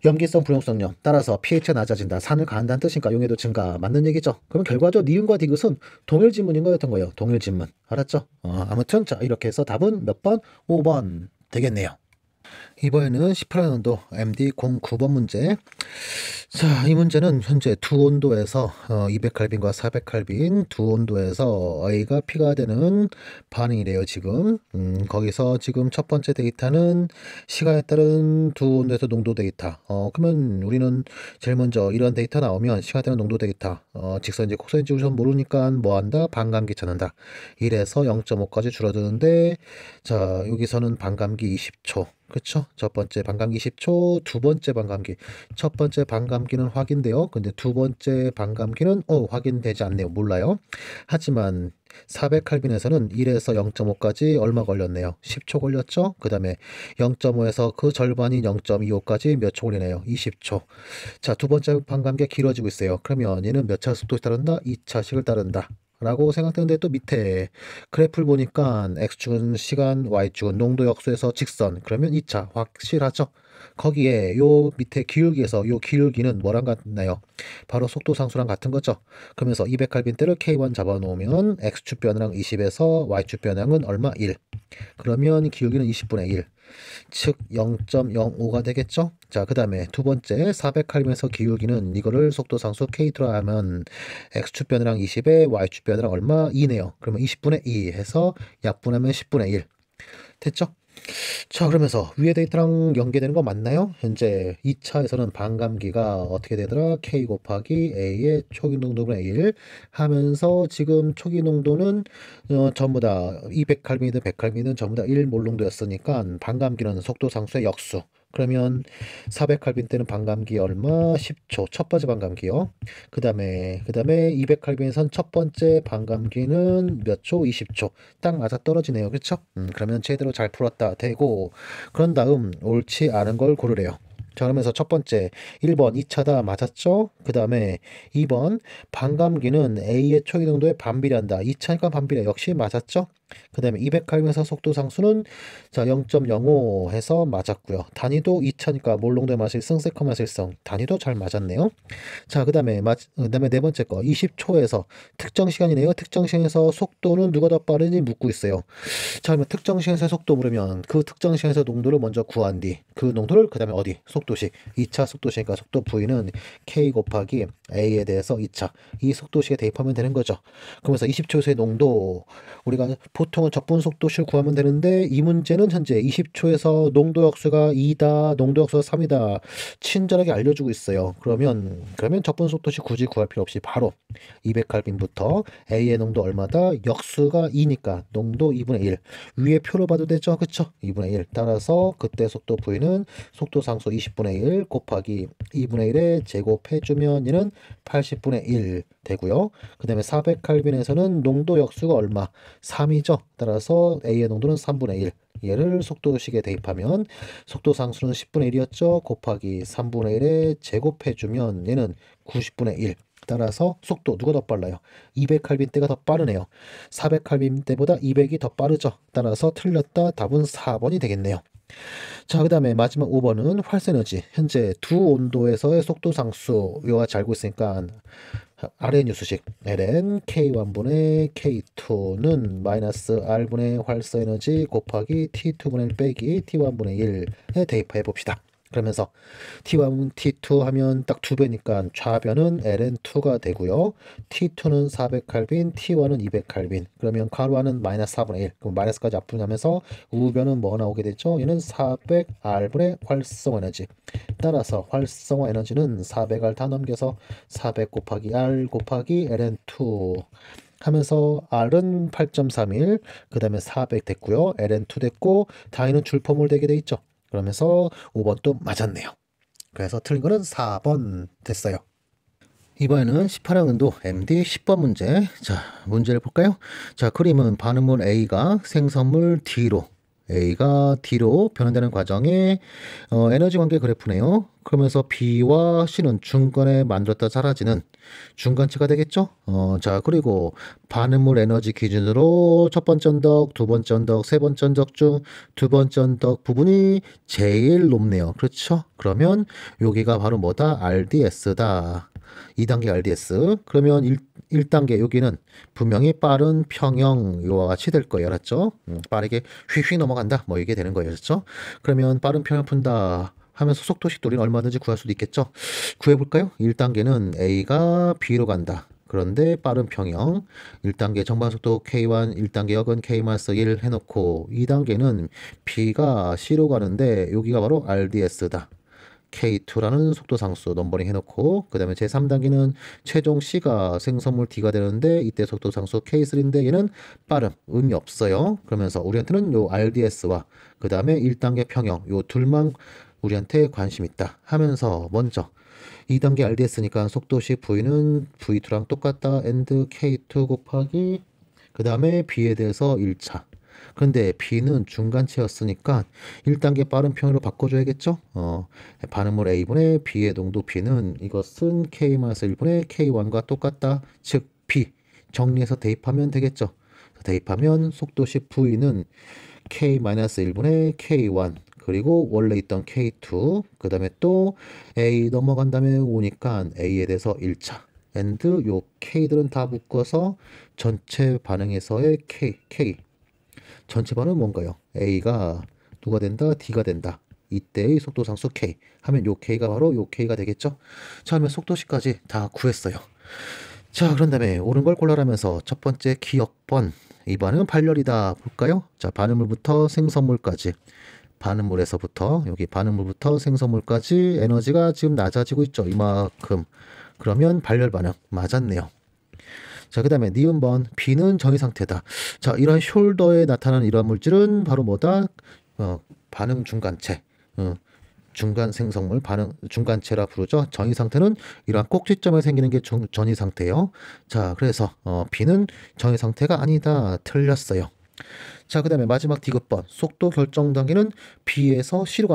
염기성 불용성염 따라서 pH가 낮아진다. 산을 가한다는 뜻이니까 용해도 증가 맞는 얘기죠. 그럼 결과적으로 니은과 디귿은 동일 지문인 거였던 거예요. 동일 지문. 알았죠? 아무튼 자 이렇게 해서 답은 몇 번? 5번 되겠네요. 이번에는 18학년도 MD09번 문제. 자, 이 문제는 현재 두 온도에서 200켈빈과 400켈빈 두 온도에서 A가 P가 되는 반응이래요, 지금. 거기서 지금 첫 번째 데이터는 시간에 따른 두 온도에서 농도 데이터. 그러면 우리는 제일 먼저 이런 데이터 나오면 시간에 따른 농도 데이터. 직선인지 곡선인지 우선 모르니까 뭐 한다? 반감기 찾는다. 1에서 0.5까지 줄어드는데, 자, 여기서는 반감기 20초. 그렇죠? 첫 번째 반감기 10초, 두 번째 반감기. 첫 번째 반감기는 확인돼요. 근데 두 번째 반감기는 확인되지 않네요. 몰라요. 하지만 400켈빈에서는 1에서 0.5까지 얼마 걸렸네요. 10초 걸렸죠? 그 다음에 0.5에서 그 절반인 0.25까지 몇 초 걸리네요. 20초. 자, 두 번째 반감기가 길어지고 있어요. 그러면 얘는 몇 차 속도에 따른다? 2차식을 따른다. 라고 생각되는데 또 밑에 그래프를 보니까 X축은 시간, Y축은 농도 역수에서 직선. 그러면 2차 확실하죠? 거기에 요 밑에 기울기에서 요 기울기는 뭐랑 같나요? 바로 속도 상수랑 같은 거죠. 그러면서 200켈빈 대를 K1 잡아놓으면 X축 변화량 20에서 Y축 변화량은 얼마? 1. 그러면 기울기는 20분의 1. 즉 0.05가 되겠죠. 자, 그 다음에 두 번째 400켈빈에서 기울기는 이거를 속도 상수 K2로 하면 X축 변화량 20에 Y축 변화량 얼마? 2네요. 그러면 20분의 2 해서 약분하면 10분의 1 됐죠? 자, 그러면서 위에 데이터랑 연계되는 거 맞나요? 현재 2차에서는 반감기가 어떻게 되더라? K 곱하기 A의 초기 농도분의 1 하면서 지금 초기 농도는 전부 다 200켈빈이든 100켈빈이든 전부 다 1몰 농도였으니까 반감기는 속도 상수의 역수. 그러면 400켈빈 때는 반감기 얼마? 10초. 첫 번째 반감기요. 그다음에 200켈빈에선 첫 번째 반감기는 몇 초? 20초. 딱 맞아 떨어지네요. 그렇죠? 그러면 제대로 잘 풀었다 되고 그런 다음 옳지 않은 걸 고르래요. 자, 그러면서 첫 번째 1번 2차다 맞았죠? 그 다음에 2번 반감기는 A의 초기 농도에 반비례한다. 2차니까 반비례 역시 맞았죠? 그 다음에 200켈빈에서 속도 상수는 자 0.05 해서 맞았고요. 단위도 2차니까 몰농도의 마실성, 세컨 마실성 단위도 잘 맞았네요. 자, 그다음에 네 번째 거 20초에서 특정 시간이네요. 특정 시간에서 속도는 누가 더 빠르니 묻고 있어요. 자, 그러면 특정 시간에서 속도 물으면 그 특정 시간에서 농도를 먼저 구한 뒤 그 농도를 그다음에 어디? 속도식. 2차 속도식이니까 속도 V는 K 곱하기 A에 대해서 2차 이 속도식에 대입하면 되는 거죠. 그러면서 20초에서의 농도 우리가 보통은 적분 속도식을 구하면 되는데 이 문제는 현재 20초에서 농도 역수가 2다, 농도 역수가 3이다 친절하게 알려주고 있어요. 그러면 적분 속도식 굳이 구할 필요 없이 바로 200켈빈부터 A의 농도 얼마다? 역수가 2니까 농도 2분의 1 위에 표로 봐도 되죠? 그쵸? 2분의 1 따라서 그때 속도 V는 속도 상수 20분의 1 곱하기 2분의 1에 제곱해주면 얘는 80분의 1 되고요. 그 다음에 400켈빈에서는 농도 역수가 얼마? 3이죠. 따라서 A의 농도는 3분의 1. 얘를 속도식에 대입하면 속도 상수는 10분의 1이었죠. 곱하기 3분의 1에 제곱해주면 얘는 90분의 1. 따라서 속도 누가 더 빨라요? 200켈빈 때가 더 빠르네요. 400켈빈 때보다 200이 더 빠르죠. 따라서 틀렸다. 답은 4번이 되겠네요. 자, 그 다음에 마지막 5번은 활성에너지. 현재 두 온도에서의 속도 상수 이와 같이 알고 있으니까 RNU 수식 ln K1분의 K2는 마이너스 R분의 활성에너지 곱하기 T2분의 1 빼기 T1분의 1에 대입해 봅시다. 그러면서 T1, T2 하면 딱 2배니까 좌변은 ln2가 되고요. T2는 400켈빈, T1은 200켈빈. 그러면 가로 안은 마이너스 4분의 1. 그럼 마이너스까지 앞분하면서 우변은 뭐가 나오게 되죠? 얘는 400R분의 활성화 에너지. 따라서 활성화 에너지는 400R 다 넘겨서 400 곱하기 R 곱하기 ln2 하면서 R은 8.31, 그 다음에 400 됐고요. ln2 됐고 다이는 줄포물 되게 돼 있죠. 그러면서 5번 또 맞았네요. 그래서 틀린 거는 4번 됐어요. 이번에는 18학년도 MD 10번 문제. 자, 문제를 볼까요? 자, 그림은 반응물 A가 생성물 D로 A가 D로 변환되는 과정에 에너지 관계 그래프네요. 그러면서 B와 C는 중간에 만들었다 사라지는 중간체가 되겠죠. 자, 그리고 반응물 에너지 기준으로 첫 번째 언덕, 두 번째 언덕, 세 번째 언덕 중 두 번째 언덕 부분이 제일 높네요. 그렇죠? 그러면 여기가 바로 뭐다? RDS다. 2단계 RDS. 그러면 1단계 여기는 분명히 빠른 평형 이와 같이 될 거예요. 알았죠? 빠르게 휙휙 넘어간다. 뭐 이게 되는 거예요. 그렇죠? 그러면 빠른 평형 푼다 하면서 속도식도 우리는 얼마든지 구할 수도 있겠죠? 구해볼까요? 1단계는 A가 B로 간다. 그런데 빠른 평형 1단계 정반속도 K1, 1단계 역은 K-1 해놓고 2단계는 B가 C로 가는데 여기가 바로 RDS다. K2라는 속도 상수 넘버링 해놓고 그 다음에 제3단계는 최종 C가 생성물 D가 되는데 이때 속도 상수 K3인데 얘는 빠름 의미 없어요. 그러면서 우리한테는 요 RDS와 그 다음에 1단계 평형 요 둘만 우리한테 관심 있다 하면서 먼저 2단계 RDS니까 속도식 V는 V2랑 똑같다. and K2 곱하기 그 다음에 B에 대해서 1차. 그런데 B는 중간체였으니까 1단계 빠른 평으로 바꿔줘야겠죠? 반응물 A분의 B의 농도 B는 이것은 K-1분의 K1과 똑같다. 즉 B 정리해서 대입하면 되겠죠? 대입하면 속도식 V는 K-1분의 K1 그리고 원래 있던 K2 그 다음에 또 A 넘어간 다음에 오니까 A에 대해서 1차 and 요 K들은 다 묶어서 전체 반응에서의 K 전체 반응은 뭔가요? A가 누가 된다? D가 된다. 이때의 속도 상수 K 하면 요 K가 바로 요 K가 되겠죠? 자, 하면 속도식까지 다 구했어요. 자, 그런 다음에 옳은 걸 골라라면서 첫 번째 기억번 2번은 발열이다 볼까요? 자, 반응물부터 생성물까지 반응물에서부터 여기 반응물부터 생성물까지 에너지가 지금 낮아지고 있죠. 이만큼. 그러면 발열 반응 맞았네요. 자, 그 다음에 니은번 B는 정의 상태다. 자, 이런 숄더에 나타나는 이러한 물질은 바로 뭐다? 반응 중간체. 중간 생성물 반응 중간체라 부르죠. 전이 상태는 이러한 꼭지점에 생기는 게 전이 상태예요. 자, 그래서 B는 전이 상태가 아니다. 틀렸어요. 자, 그 다음에 마지막 디귿번 속도 결정 단계는 B에서 C로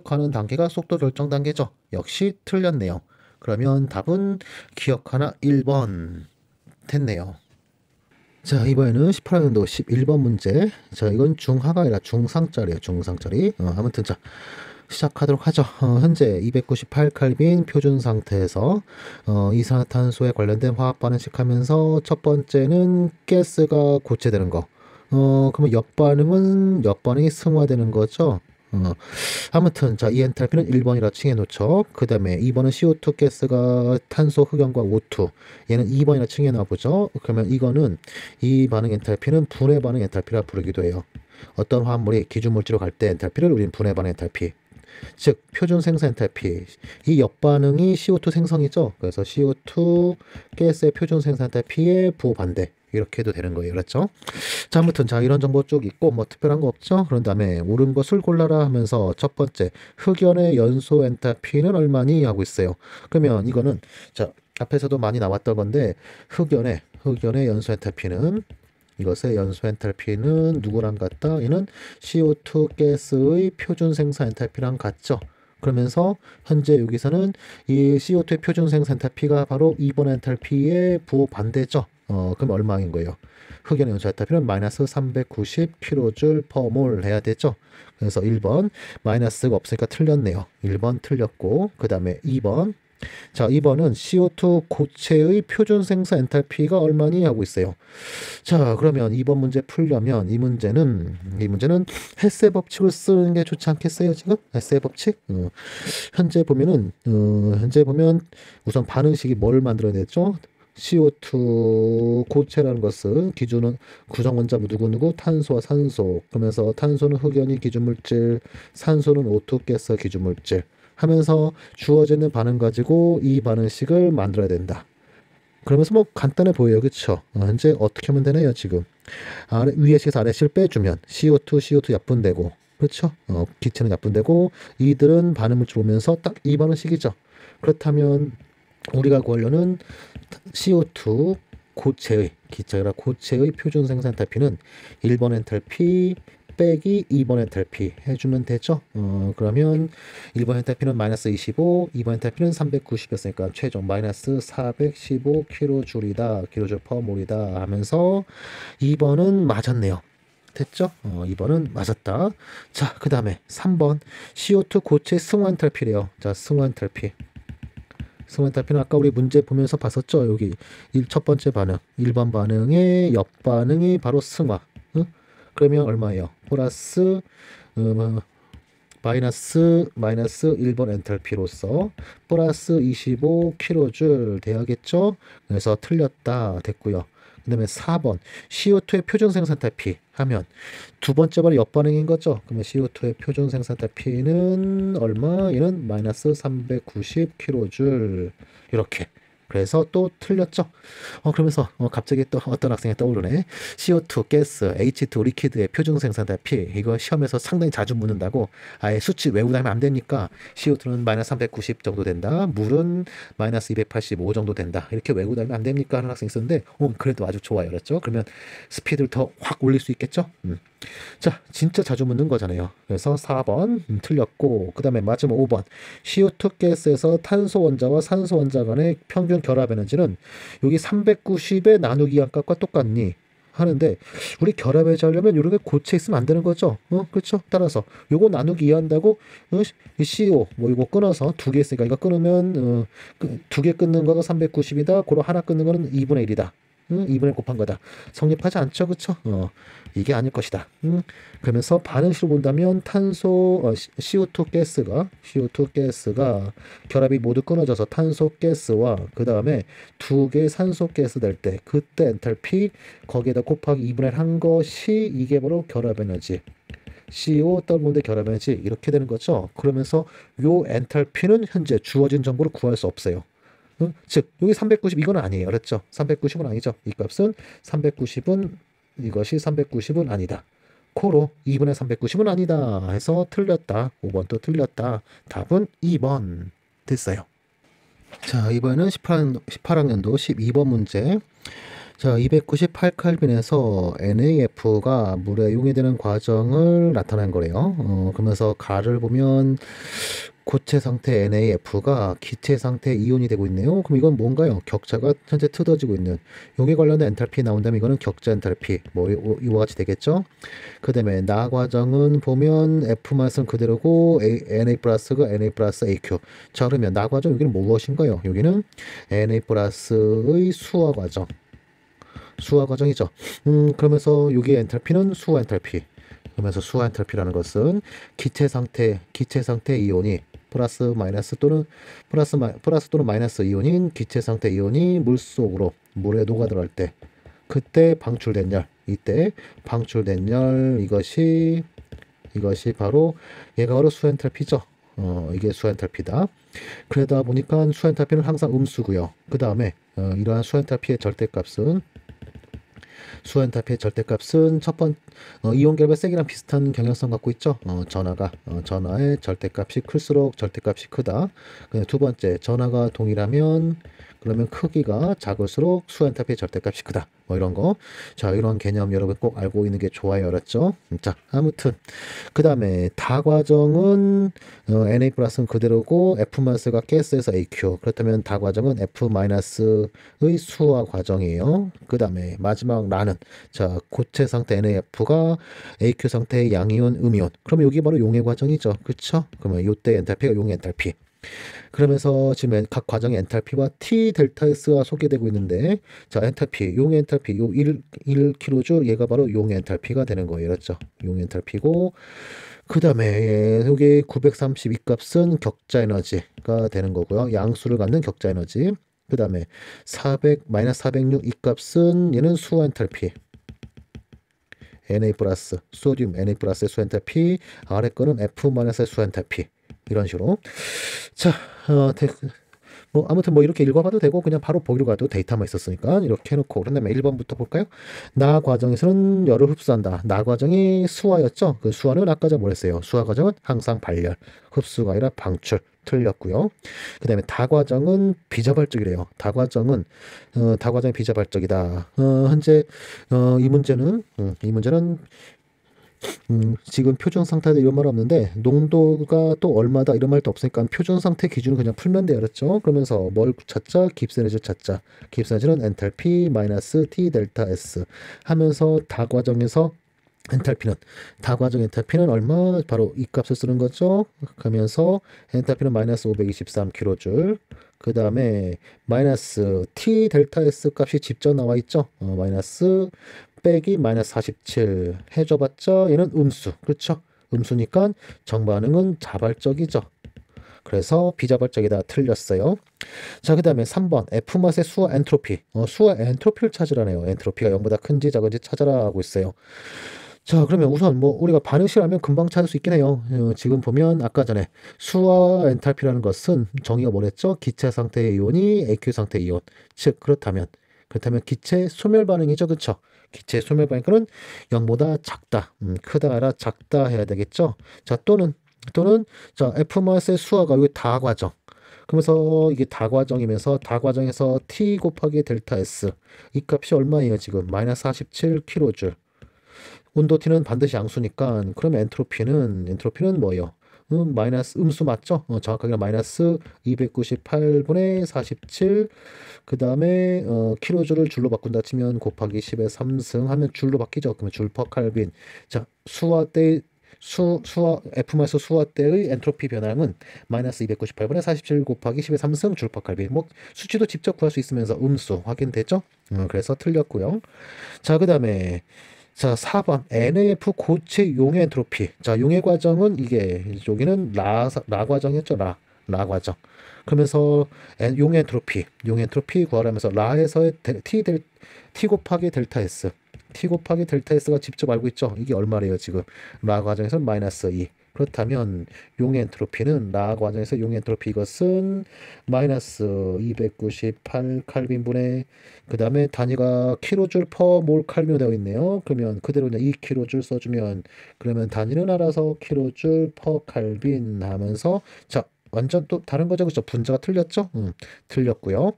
가는 단계가 속도 결정 단계죠. 역시 틀렸네요. 그러면 답은 기억하나 1번 됐네요. 자, 이번에는 18학년도 11번 문제. 자, 이건 중하가 아니라 중상짜리예요. 중상짜리. 아무튼 자, 시작하도록 하죠. 현재 298칼빈 표준 상태에서 이산화탄소에 관련된 화학 반응식 하면서 첫 번째는 가스가 고체되는 거. 그러면 옆반응이 승화되는 거죠. 아무튼 자, 이 엔탈피는 1번이라 칭해 놓죠. 그 다음에 2번은 CO2 가스가 탄소 흑연과 O2 얘는 2번이라 칭해 놔보죠. 그러면 이거는 이 반응 엔탈피는 분해 반응 엔탈피라 부르기도 해요. 어떤 화합물이 기준물질로 갈 때 엔탈피를 우리는 분해 반응 엔탈피 즉 표준 생성 엔탈피 이 옆반응이 CO2 생성이죠. 그래서 CO2 가스의 표준 생성 엔탈피의 부호반대 이렇게 해도 되는 거예요. 그렇죠? 자, 아무튼 자, 이런 정보 쭉 있고 뭐 특별한 거 없죠. 그런 다음에 옳은 것을 골라라 하면서 첫 번째 흑연의 연소 엔탈피는 얼마니 하고 있어요. 그러면 이거는 자, 앞에서도 많이 나왔던 건데 흑연의 연소 엔탈피는 이것의 연소 엔탈피는 누구랑 같다? 얘는 CO2 가스의 표준 생산 엔탈피랑 같죠. 그러면서 현재 여기서는 이 CO2의 표준 생산 엔탈피가 바로 2번 엔탈피의 부호 반대죠. 그럼 얼마인 거예요? 흑연의 연소 엔탈피는 마이너스 390kJ/몰 해야 되죠. 그래서 1번 마이너스가 없으니까 틀렸네요. 1번 틀렸고 그 다음에 2번 자, 2번은 CO2 고체의 표준 생산 엔탈피가 얼마니 하고 있어요. 자, 그러면 2번 문제 풀려면 이 문제는 헬스의 법칙을 쓰는 게 좋지 않겠어요, 지금? 헬스의 법칙? 현재 보면 우선 반응식이 뭘 만들어야 되죠? CO2 고체라는 것은 기준은 구성원자 누구누구 탄소와 산소 그러면서 탄소는 흑연이 기준물질 산소는 O2 가스 기준물질 하면서 주어지는 반응 가지고 이 반응식을 만들어야 된다. 그러면서 뭐 간단해 보여요. 그쵸? 현재 어떻게 하면 되나요? 지금 위에 식에서 아래 실 빼주면 CO2 약분되고 그렇죠? 기체는 약분되고 이들은 반응물질 오면서 딱 이 반응식이죠. 그렇다면 우리가 구하려는 CO2 고체의 기체라 고체의 표준 생산 엔탈피는 1번 엔탈피 빼기 2번 엔탈피 해주면 되죠. 그러면 1번 엔탈피는 마이너스 25, 2번 엔탈피는 390이었으니까 최종 마이너스 415kJ이다. kJ per 몰이다 하면서 2번은 맞았네요. 됐죠? 2번은 맞았다. 자, 그 다음에 3번 CO2 고체 승화 엔탈피래요. 자, 승화 엔탈피. 승화 엔탈피는 아까 우리 문제 보면서 봤었죠? 여기 첫 번째 반응, 1번 반응의 옆반응이 바로 승화. 그러면 얼마예요? 플러스 마이너스 1번 엔탈피로서 플러스 25kJ 돼야겠죠? 그래서 틀렸다 됐고요. 그 다음에 4번 CO2의 표준 생산 엔탈피 하면 두 번째 번의 옆반응인 거죠. 그러면 CO2의 표준 생산 엔탈피는 얼마? 얘는 마이너스 390kJ 이렇게. 그래서 또 틀렸죠. 그러면서 갑자기 또 어떤 학생이 떠오르네. CO2 가스, H2 리퀴드의 표준 생산 엔탈피 이거 시험에서 상당히 자주 묻는다고. 아예 수치 외우고 다니면 안 되니까 CO2는 마이너스 390 정도 된다. 물은 마이너스 285 정도 된다. 이렇게 외우고 다니면 안 됩니까? 하는 학생이 있었는데 그래도 아주 좋아요. 그렇죠? 그러면 스피드를 더 확 올릴 수 있겠죠? 자, 진짜 자주 묻는 거잖아요. 그래서 4번 틀렸고, 그 다음에 마지막 5번 CO2 가스에서 탄소 원자와 산소 원자 간의 평균 결합 에너지는 여기 390의 나누기 양값과 똑같니? 하는데 우리 결합에너지 하려면 이렇게 고체 있으면 안 되는 거죠. 그렇죠? 따라서 요거 나누기 이해한다고 CO 뭐 이거 끊어서 두 개 있으니까 이거 끊으면 두 개 끊는 거가 390이다. 그로 하나 끊는 거는 2분의 1이다. 2분의 곱한 거다. 성립하지 않죠, 그쵸? 이게 아닐 것이다. 그러면서 반응식으로 본다면 탄소 CO2 가스가 결합이 모두 끊어져서 탄소 가스와 그 다음에 두 개의 산소 가스 될 때 그때 엔탈피 거기에다 곱하기 2분의 1 한 것이 이게 바로 결합 에너지. CO 더블본드 결합 에너지 이렇게 되는 거죠. 그러면서 요 엔탈피는 현재 주어진 정보를 구할 수 없어요. 즉 여기 390 이건 아니에요. 그렇죠? 390은 아니죠. 이 값은 390은 이것이 390은 아니다. 코로 2분의 390은 아니다 해서 틀렸다. 5번도 틀렸다. 답은 2번 됐어요. 자, 이번에는 18학년도 12번 문제. 자, 298칼빈에서 NaF가 물에 용해되는 과정을 나타낸 거래요. 그러면서 가를 보면 고체 상태 NaF가 기체 상태 이온이 되고 있네요. 그럼 이건 뭔가요? 격차가 현재 틀어지고 있는 용에 관련된 엔탈피 나온다면 이거는 격자 엔탈피 뭐 이와 같이 되겠죠. 그 다음에 나 과정은 보면 F 맛은 그대로고 Na 플러스가 Na 플러스 AQ. 자, 그러면 나 과정 여기는 무엇인가요? 여기는 Na 플러스의 수화 과정이죠. 그러면서 여기 엔탈피는 수화 엔탈피. 그러면서 수화 엔탈피라는 것은 기체 상태 이온이 플러스 또는 마이너스 이온인 기체 상태 이온이 물에 녹아들어갈 때 그때 방출된 열, 이때 방출된 열 이것이 바로 얘가 바로 수화 엔탈피죠. 이게 수화 엔탈피다. 그러다 보니까 수화 엔탈피는 항상 음수고요. 그 다음에 이러한 수화 엔탈피의 절대값은 첫 번 이온 결합의 세기랑 비슷한 경향성 갖고 있죠. 전하의 절대값이 클수록 절대값이 크다. 두 번째 전하가 동일하면 그러면 크기가 작을수록 수엔탈피의 절대값이 크다. 뭐 이런 거. 자, 이런 개념 여러분 꼭 알고 있는 게 좋아요. 알았죠? 자, 아무튼 그 다음에 다 과정은 Na 플러스는 그대로고 F 마이너스가 가스에서 AQ. 그렇다면 다 과정은 F 마이너스의 수화 과정이에요. 그 다음에 마지막 라는 자, 고체 상태 NaF가 AQ 상태의 양이온, 음이온. 그러면 여기 바로 용해 과정이죠. 그쵸? 그러면 이때 엔탈피가 용해 엔탈피. 그러면서 지금 각 과정의 엔탈피와 T 델타 S가 소개되고 있는데 자, 엔탈피, 용의 엔탈피 요 1kJ 얘가 바로 용의 엔탈피가 되는 거예요. 그렇죠? 용의 엔탈피고 그 다음에 여기 932 값은 격자 에너지가 되는 거고요. 양수를 갖는 격자 에너지. 그 다음에 406 이 값은 얘는 수화 엔탈피. Na 플러스 소듐 Na 플러스의 수화 엔탈피, 아래 거는 F 마이너스의 수화 엔탈피. 이런 식으로. 자, 뭐 아무튼 뭐 이렇게 읽어봐도 되고 그냥 바로 보기로 가도 데이터만 있었으니까 이렇게 해놓고 그런 다음에 1번부터 볼까요? 나 과정에서는 열을 흡수한다. 나 과정이 수화였죠. 그 수화는 아까 전에 뭐랬어요? 수화 과정은 항상 발열, 흡수가 아니라 방출. 틀렸고요. 그 다음에 다과정은 비자발적이래요. 다과정이 비자발적이다. 현재 이 문제는 지금 표준 상태다 이런 말 없는데 농도가 또 얼마다 이런 말도 없으니까 표준 상태 기준을 그냥 풀면 돼요. 그렇죠? 그러면서 뭘 찾자? 깁스에너지를 찾자. 깁스에너지는 엔탈피 마이너스 T 델타 S 하면서 다과정 엔탈피는 얼마? 바로 이 값을 쓰는 거죠. 하면서 엔탈피는 마이너스 523kJ. 그 다음에 마이너스 T 델타 S 값이 직접 나와 있죠. 마이너스 빼기 마이너스 47 해줘봤자 얘는 음수. 그렇죠? 음수니까 정반응은 자발적이죠. 그래서 비자발적이다. 틀렸어요. 자, 그 다음에 3번 F맛의 수와 엔트로피. 수와 엔트로피를 찾으라네요. 엔트로피가 0보다 큰지 작은지 찾아라 하고 있어요. 자, 그러면 우선 뭐 우리가 반응식하면 금방 찾을 수 있긴 해요. 지금 보면 아까 전에 수와 엔탈피라는 것은 정의가 뭐랬죠? 기체 상태의 이온이 AQ 상태의 이온. 즉 그렇다면 기체 소멸 반응이죠. 그렇죠? 기체 소멸 반응은 0보다 작다. 크다 아니라 작다 해야 되겠죠? 자, 또는 자, F맛의 수화가 여기 다과정. 그러면서 이게 다과정이면서 다과정에서 T 곱하기 델타 S 이 값이 얼마예요? 지금 마이너스 47kJ. 온도 T는 반드시 양수니까 그러면 엔트로피는 뭐예요? 마이너스 음수 맞죠? 정확하게 마이너스 298분의 47. 그 다음에 킬로줄을 줄로 바꾼다 치면 곱하기 10의 3승 하면 줄로 바뀌죠. 그러면 줄 퍼 칼빈. 자, 수와 F마이너스 수화 때의 엔트로피 변화량은 마이너스 298분의 47 곱하기 10의 3승 줄 퍼 칼빈. 뭐 수치도 직접 구할 수 있으면서 음수 확인됐죠? 그래서 틀렸고요. 자, 그 다음에 자, 4번 NAF 고체 용해 엔트로피. 자, 용해 과정은 여기는 라 과정이었죠. 라 과정. 그러면서 용해 엔트로피 구하라면서 라에서의 T 곱하기 델타 S. T 곱하기 델타 S가 직접 알고 있죠. 이게 얼마래요, 지금? 라 과정에서는 마이너스 2. 그렇다면 용의 엔트로피는 라 과정에서 용의 엔트로피 이것은 마이너스 298 칼빈분의 그 다음에 단위가 킬로줄 퍼 몰 칼빈으로 되어 있네요. 그러면 그대로 그냥 2kJ 써주면 그러면 단위는 알아서 킬로줄 퍼 칼빈 하면서 자 완전 또 다른 거죠. 그죠? 분자가 틀렸죠? 틀렸고요.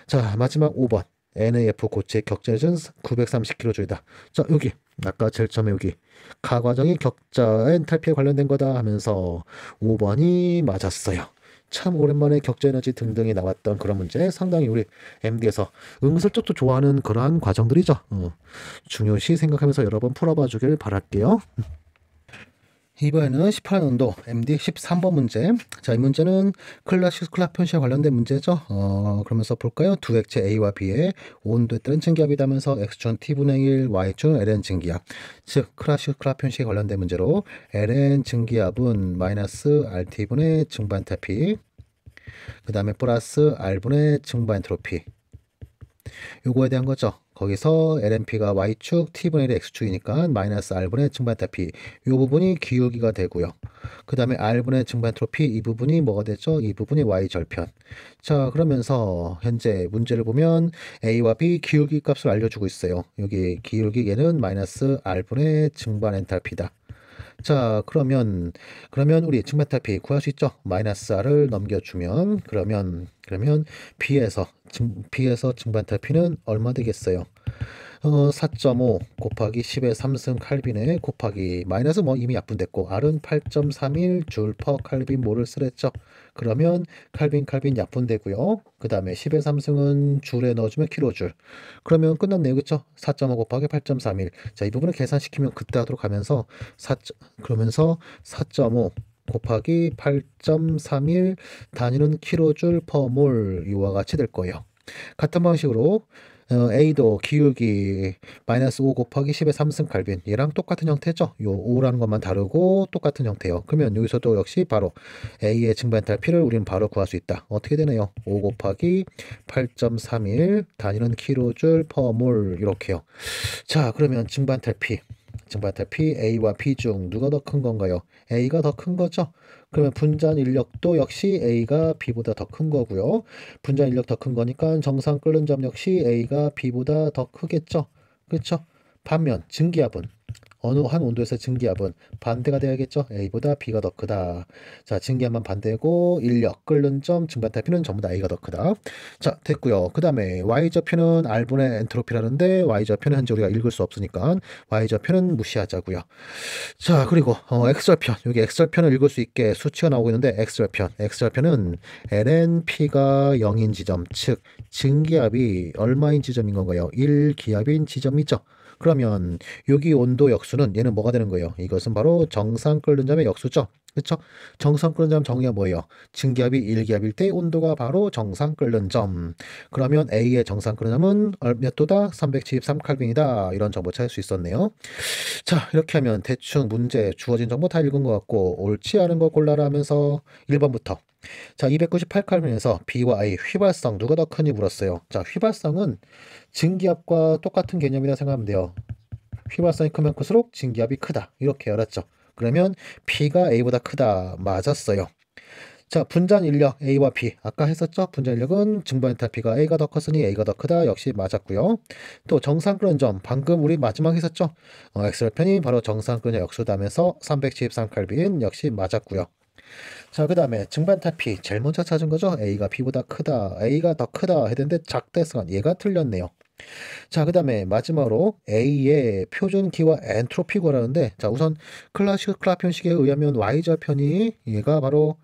자 마지막 5번 NAF 고체 격자는 930kJ이다. 자 여기 아까 제일 처음에 여기 가 과정이 격자 엔탈피에 관련된 거다 하면서 5번이 맞았어요. 참 오랜만에 격자 에너지 등등이 나왔던 그런 문제 상당히 우리 MD에서 은근슬쩍 또 좋아하는 그러한 과정들이죠. 중요시 생각하면서 여러 번 풀어봐 주길 바랄게요. 이번에는 18년도 MD 13번 문제. 자, 이 문제는 클라시스클라 편식에 관련된 문제죠. 그러면서 볼까요? 두 액체 A와 B의 온도에 따른 증기압이라면서 X축은 T분의 1, Y축은 LN 증기압. 즉, 클라시스클라 편식에 관련된 문제로 LN 증기압은 마이너스 RT분의 증반 엔탈피, 그 다음에 플러스 R분의 증반 엔트로피. 요거에 대한 거죠. 거기서 LNP가 Y축, T분의 1의 X축이니까 마이너스 R분의 증반 엔탈피 이 부분이 기울기가 되고요. 그 다음에 R분의 증반 엔트로피 이 부분이 뭐가 되죠? 이 부분이 Y절편. 자 그러면서 현재 문제를 보면 A와 B 기울기 값을 알려주고 있어요. 여기 기울기 얘는 마이너스 R분의 증반 엔탈피다. 자 그러면 우리 증반 엔탈피 구할 수 있죠? 마이너스 R을 넘겨주면 그러면 B에서 증반 엔탈피는 얼마 되겠어요? 4.5 곱하기 10의 3승 칼빈에 곱하기 마이너스 뭐 이미 약분됐고 R은 8.31 줄 퍼 칼빈 몰을 쓰랬죠. 그러면 칼빈 약분되고요. 그 다음에 10의 3승은 줄에 넣어주면 킬로줄. 그러면 끝났네요. 그쵸? 4.5 곱하기 8.31. 자, 이 부분을 계산시키면 그때 하도록 하면서 그러면서 4.5 곱하기 8.31 단위는 킬로줄 퍼 몰 이와 같이 될 거예요. 같은 방식으로 A도 기울기 마이너스 5 곱하기 10의 3승 칼빈 얘랑 똑같은 형태죠. 요 5라는 것만 다르고 똑같은 형태예요. 그러면 여기서도 역시 바로 A의 증반 엔탈피를 우리는 바로 구할 수 있다. 어떻게 되나요? 5 곱하기 8.31 단위는 킬로줄 퍼 몰 이렇게요. 자 그러면 증반 엔탈피 A와 B 중 누가 더 큰 건가요? A가 더 큰 거죠. 그러면 분자 인력도 역시 A가 B보다 더 큰 거고요. 분자 인력 더 큰 거니까 정상 끓는 점 역시 A가 B보다 더 크겠죠. 그렇죠? 반면 증기압은 어느 한 온도에서 증기압은 반대가 돼야겠죠. A보다 B가 더 크다. 자, 증기압만 반대고 인력, 끓는 점, 증발탄피는 전부 다 A가 더 크다. 자, 됐고요. 그 다음에 Y좌표는 R분의 엔트로피라는데 Y좌표는 현재 우리가 읽을 수 없으니까 Y좌표는 무시하자고요. 자, 그리고 X좌편, 여기 X좌편을 읽을 수 있게 수치가 나오고 있는데 X좌편은 LNP가 0인 지점, 즉 증기압이 얼마인 지점인 건가요? 1기압인 지점이죠. 그러면 여기 온도 역수는 얘는 뭐가 되는 거예요? 이것은 바로 정상 끓는 점의 역수죠. 그렇죠? 정상 끓는 점 정의가 뭐예요? 증기압이 1기압일 때 온도가 바로 정상 끓는 점. 그러면 A의 정상 끓는 점은 몇 도다? 373 칼빈이다. 이런 정보 찾을 수 있었네요. 자, 이렇게 하면 대충 문제 주어진 정보 다 읽은 것 같고 옳지 않은 거 골라라 하면서 1번부터 자, 298칼빈에서 B와 I 휘발성 누가 더 크니 물었어요. 자, 휘발성은 증기압과 똑같은 개념이라 생각하면 돼요. 휘발성이 크면 클수록 증기압이 크다. 이렇게 알았죠. 그러면 P가 A보다 크다. 맞았어요. 자, 분자 인력 A와 B 아까 했었죠? 분자 인력은 증발 엔탈피가 A가 더 컸으니 A가 더 크다. 역시 맞았고요. 또 정상 끓는 점 방금 우리 마지막에 했었죠? X절편이 바로 정상 끓는 역수다면서 373칼빈 역시 맞았고요. 자, 그 다음에 증발 엔탈피 제일 먼저 찾은 거죠? A가 B보다 크다. A가 더 크다 했는데 작다 했으면 얘가 틀렸네요. 자, 그 다음에 마지막으로 A의 표준기와 엔트로피 구하라는데, 자, 우선 클라시컬 형식에 의하면 Y좌편이 얘가 바로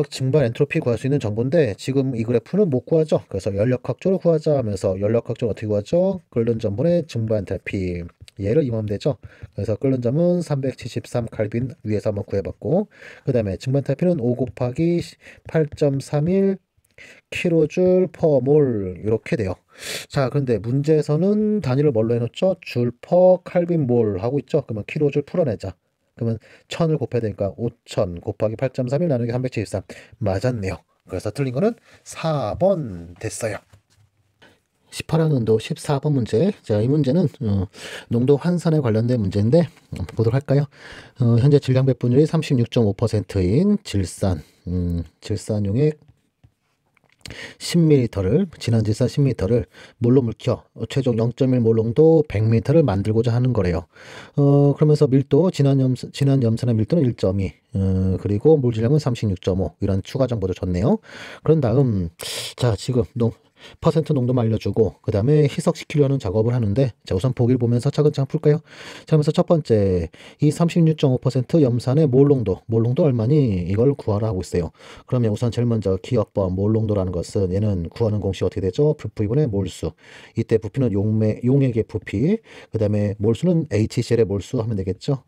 증발 엔트로피 구할 수 있는 정보인데 지금 이 그래프는 못 구하죠. 그래서 연력학적으로 구하자 하면서 연력학적으로 어떻게 구하죠? 끓는 점분의 증발 엔탈피 얘를 이용하면 되죠. 그래서 끓는 점은 373 칼빈 위에서 한번 구해봤고, 그 다음에 증발 엔탈피는 5 곱하기 8.31 킬로줄 퍼 몰 이렇게 돼요. 자, 그런데 문제에서는 단위를 뭘로 해놓죠? 줄 퍼 칼빈 몰 하고 있죠. 그러면 킬로줄 풀어내자. 그러면 1000을 곱해야 되니까 5000 곱하기 8.31 나누기 373 맞았네요. 그래서 틀린 거는 4번 됐어요. 18학년도 14번 문제. 자, 이 문제는 농도 환산에 관련된 문제인데 보도록 할까요? 현재 질량 배분율이 36.5%인 질산용액 10ml를 지난 질산 10ml를 몰로 물켜 최종 0.1 몰농도 100m를 만들고자 하는 거래요. 그러면서 밀도 지난 염산의 밀도는 1.2 그리고 물질량은 36.5 이런 추가 정보도 줬네요. 그런 다음 자, 지금 퍼센트 농도만 알려주고 그 다음에 희석시키려는 작업을 하는데 자, 우선 보기를 보면서 차근차근 풀까요? 자, 그래서 첫 번째 이 36.5% 염산의 몰농도 얼마니? 이걸 구하라 하고 있어요. 그러면 우선 제일 먼저 기억법 몰농도라는 것은 얘는 구하는 공식 어떻게 되죠? 부피분의 몰수. 이때 부피는 용액의 부피, 그 다음에 몰수는 HCl의 몰수 하면 되겠죠.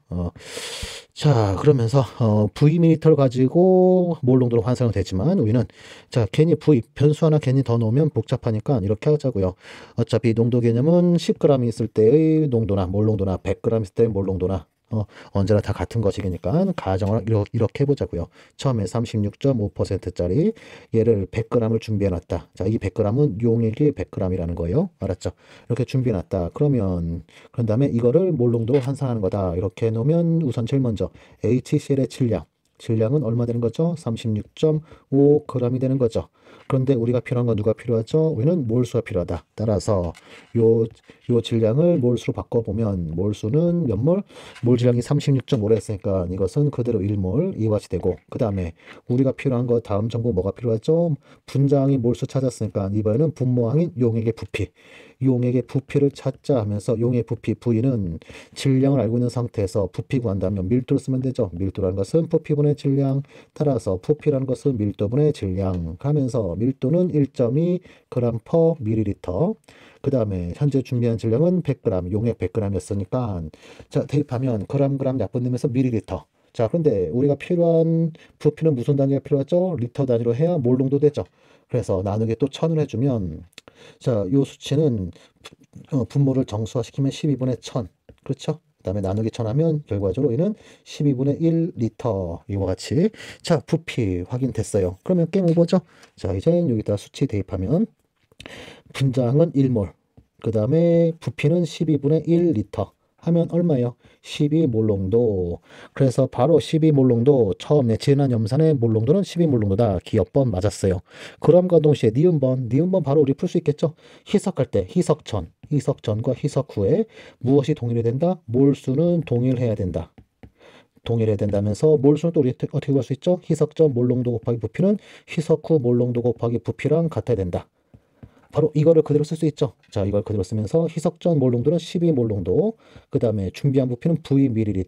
자, 그러면서 V미터를 가지고 몰농도로 환산은 되지만 우리는 자, 괜히 V 변수 하나 괜히 더 넣으면 복잡하니까 이렇게 하자고요. 어차피 농도 개념은 10g 있을 때의 농도나 몰농도나 100g 있을 때의 몰농도나 언제나 다 같은 것이니까 가정을 이렇게 해보자고요. 처음에 36.5%짜리 얘를 100g을 준비해놨다. 자, 이 100g은 용액이 100g이라는 거예요. 알았죠? 이렇게 준비해놨다. 그런 다음에 이거를 몰농도로 환산하는 거다. 이렇게 해놓으면 우선 제일 먼저 HCl의 질량은 얼마 되는 거죠? 36.5g이 되는 거죠. 그런데 우리가 필요한 건 누가 필요하죠? 우리는 몰수가 필요하다. 따라서 요 질량을 몰수로 바꿔보면 몰수는 몇 몰? 몰 질량이 36.5라 했으니까 이것은 그대로 1몰 이와 같이 되고, 그 다음에 우리가 필요한 거 다음 정보 뭐가 필요하죠? 분자항이 몰수 찾았으니까 이번에는 분모항인 용액의 부피를 찾자 하면서 용액 부피 V는 질량을 알고 있는 상태에서 부피 구한다면 밀도를 쓰면 되죠. 밀도라는 것은 부피분의 질량, 따라서 부피라는 것은 밀도분의 질량 하면서 밀도는 1.2 g per ml. 그 다음에 현재 준비한 질량은 100g, 용액 100g이었으니까 자, 대입하면 그램 약분되면서 ml. 자, 그런데 우리가 필요한 부피는 무슨 단위가 필요하죠? 리터 단위로 해야 몰농도 되죠. 그래서 나누기 또 1000을 해주면 자, 요 수치는 분모를 정수화시키면 12분의 1000 그렇죠? 그 다음에 나누기 1000 하면 결과적으로 얘는 12분의 1 리터 이와 같이 자, 부피 확인됐어요. 그러면 게임 오버죠? 자, 이제 여기다 수치 대입하면 분자항은 1몰 그 다음에 부피는 12분의 1 리터 하면 얼마예요? 12몰농도. 그래서 바로 12몰농도 처음에 지난 염산의 몰농도는 12몰농도다. 기억번 맞았어요. 그럼과 동시에 니은번 바로 우리 풀 수 있겠죠? 희석할 때 희석천 희석 전과 희석 후에 무엇이 동일해야 된다? 몰수는 동일해야 된다. 동일해야 된다면서 몰수는 또 우리 어떻게 구할 수 있죠? 희석 전 몰농도 곱하기 부피는 희석 후 몰농도 곱하기 부피랑 같아야 된다. 바로 이거를 그대로 쓸 수 있죠. 자, 이걸 그대로 쓰면서 희석 전 몰농도는 12몰농도, 그 다음에 준비한 부피는 V ml,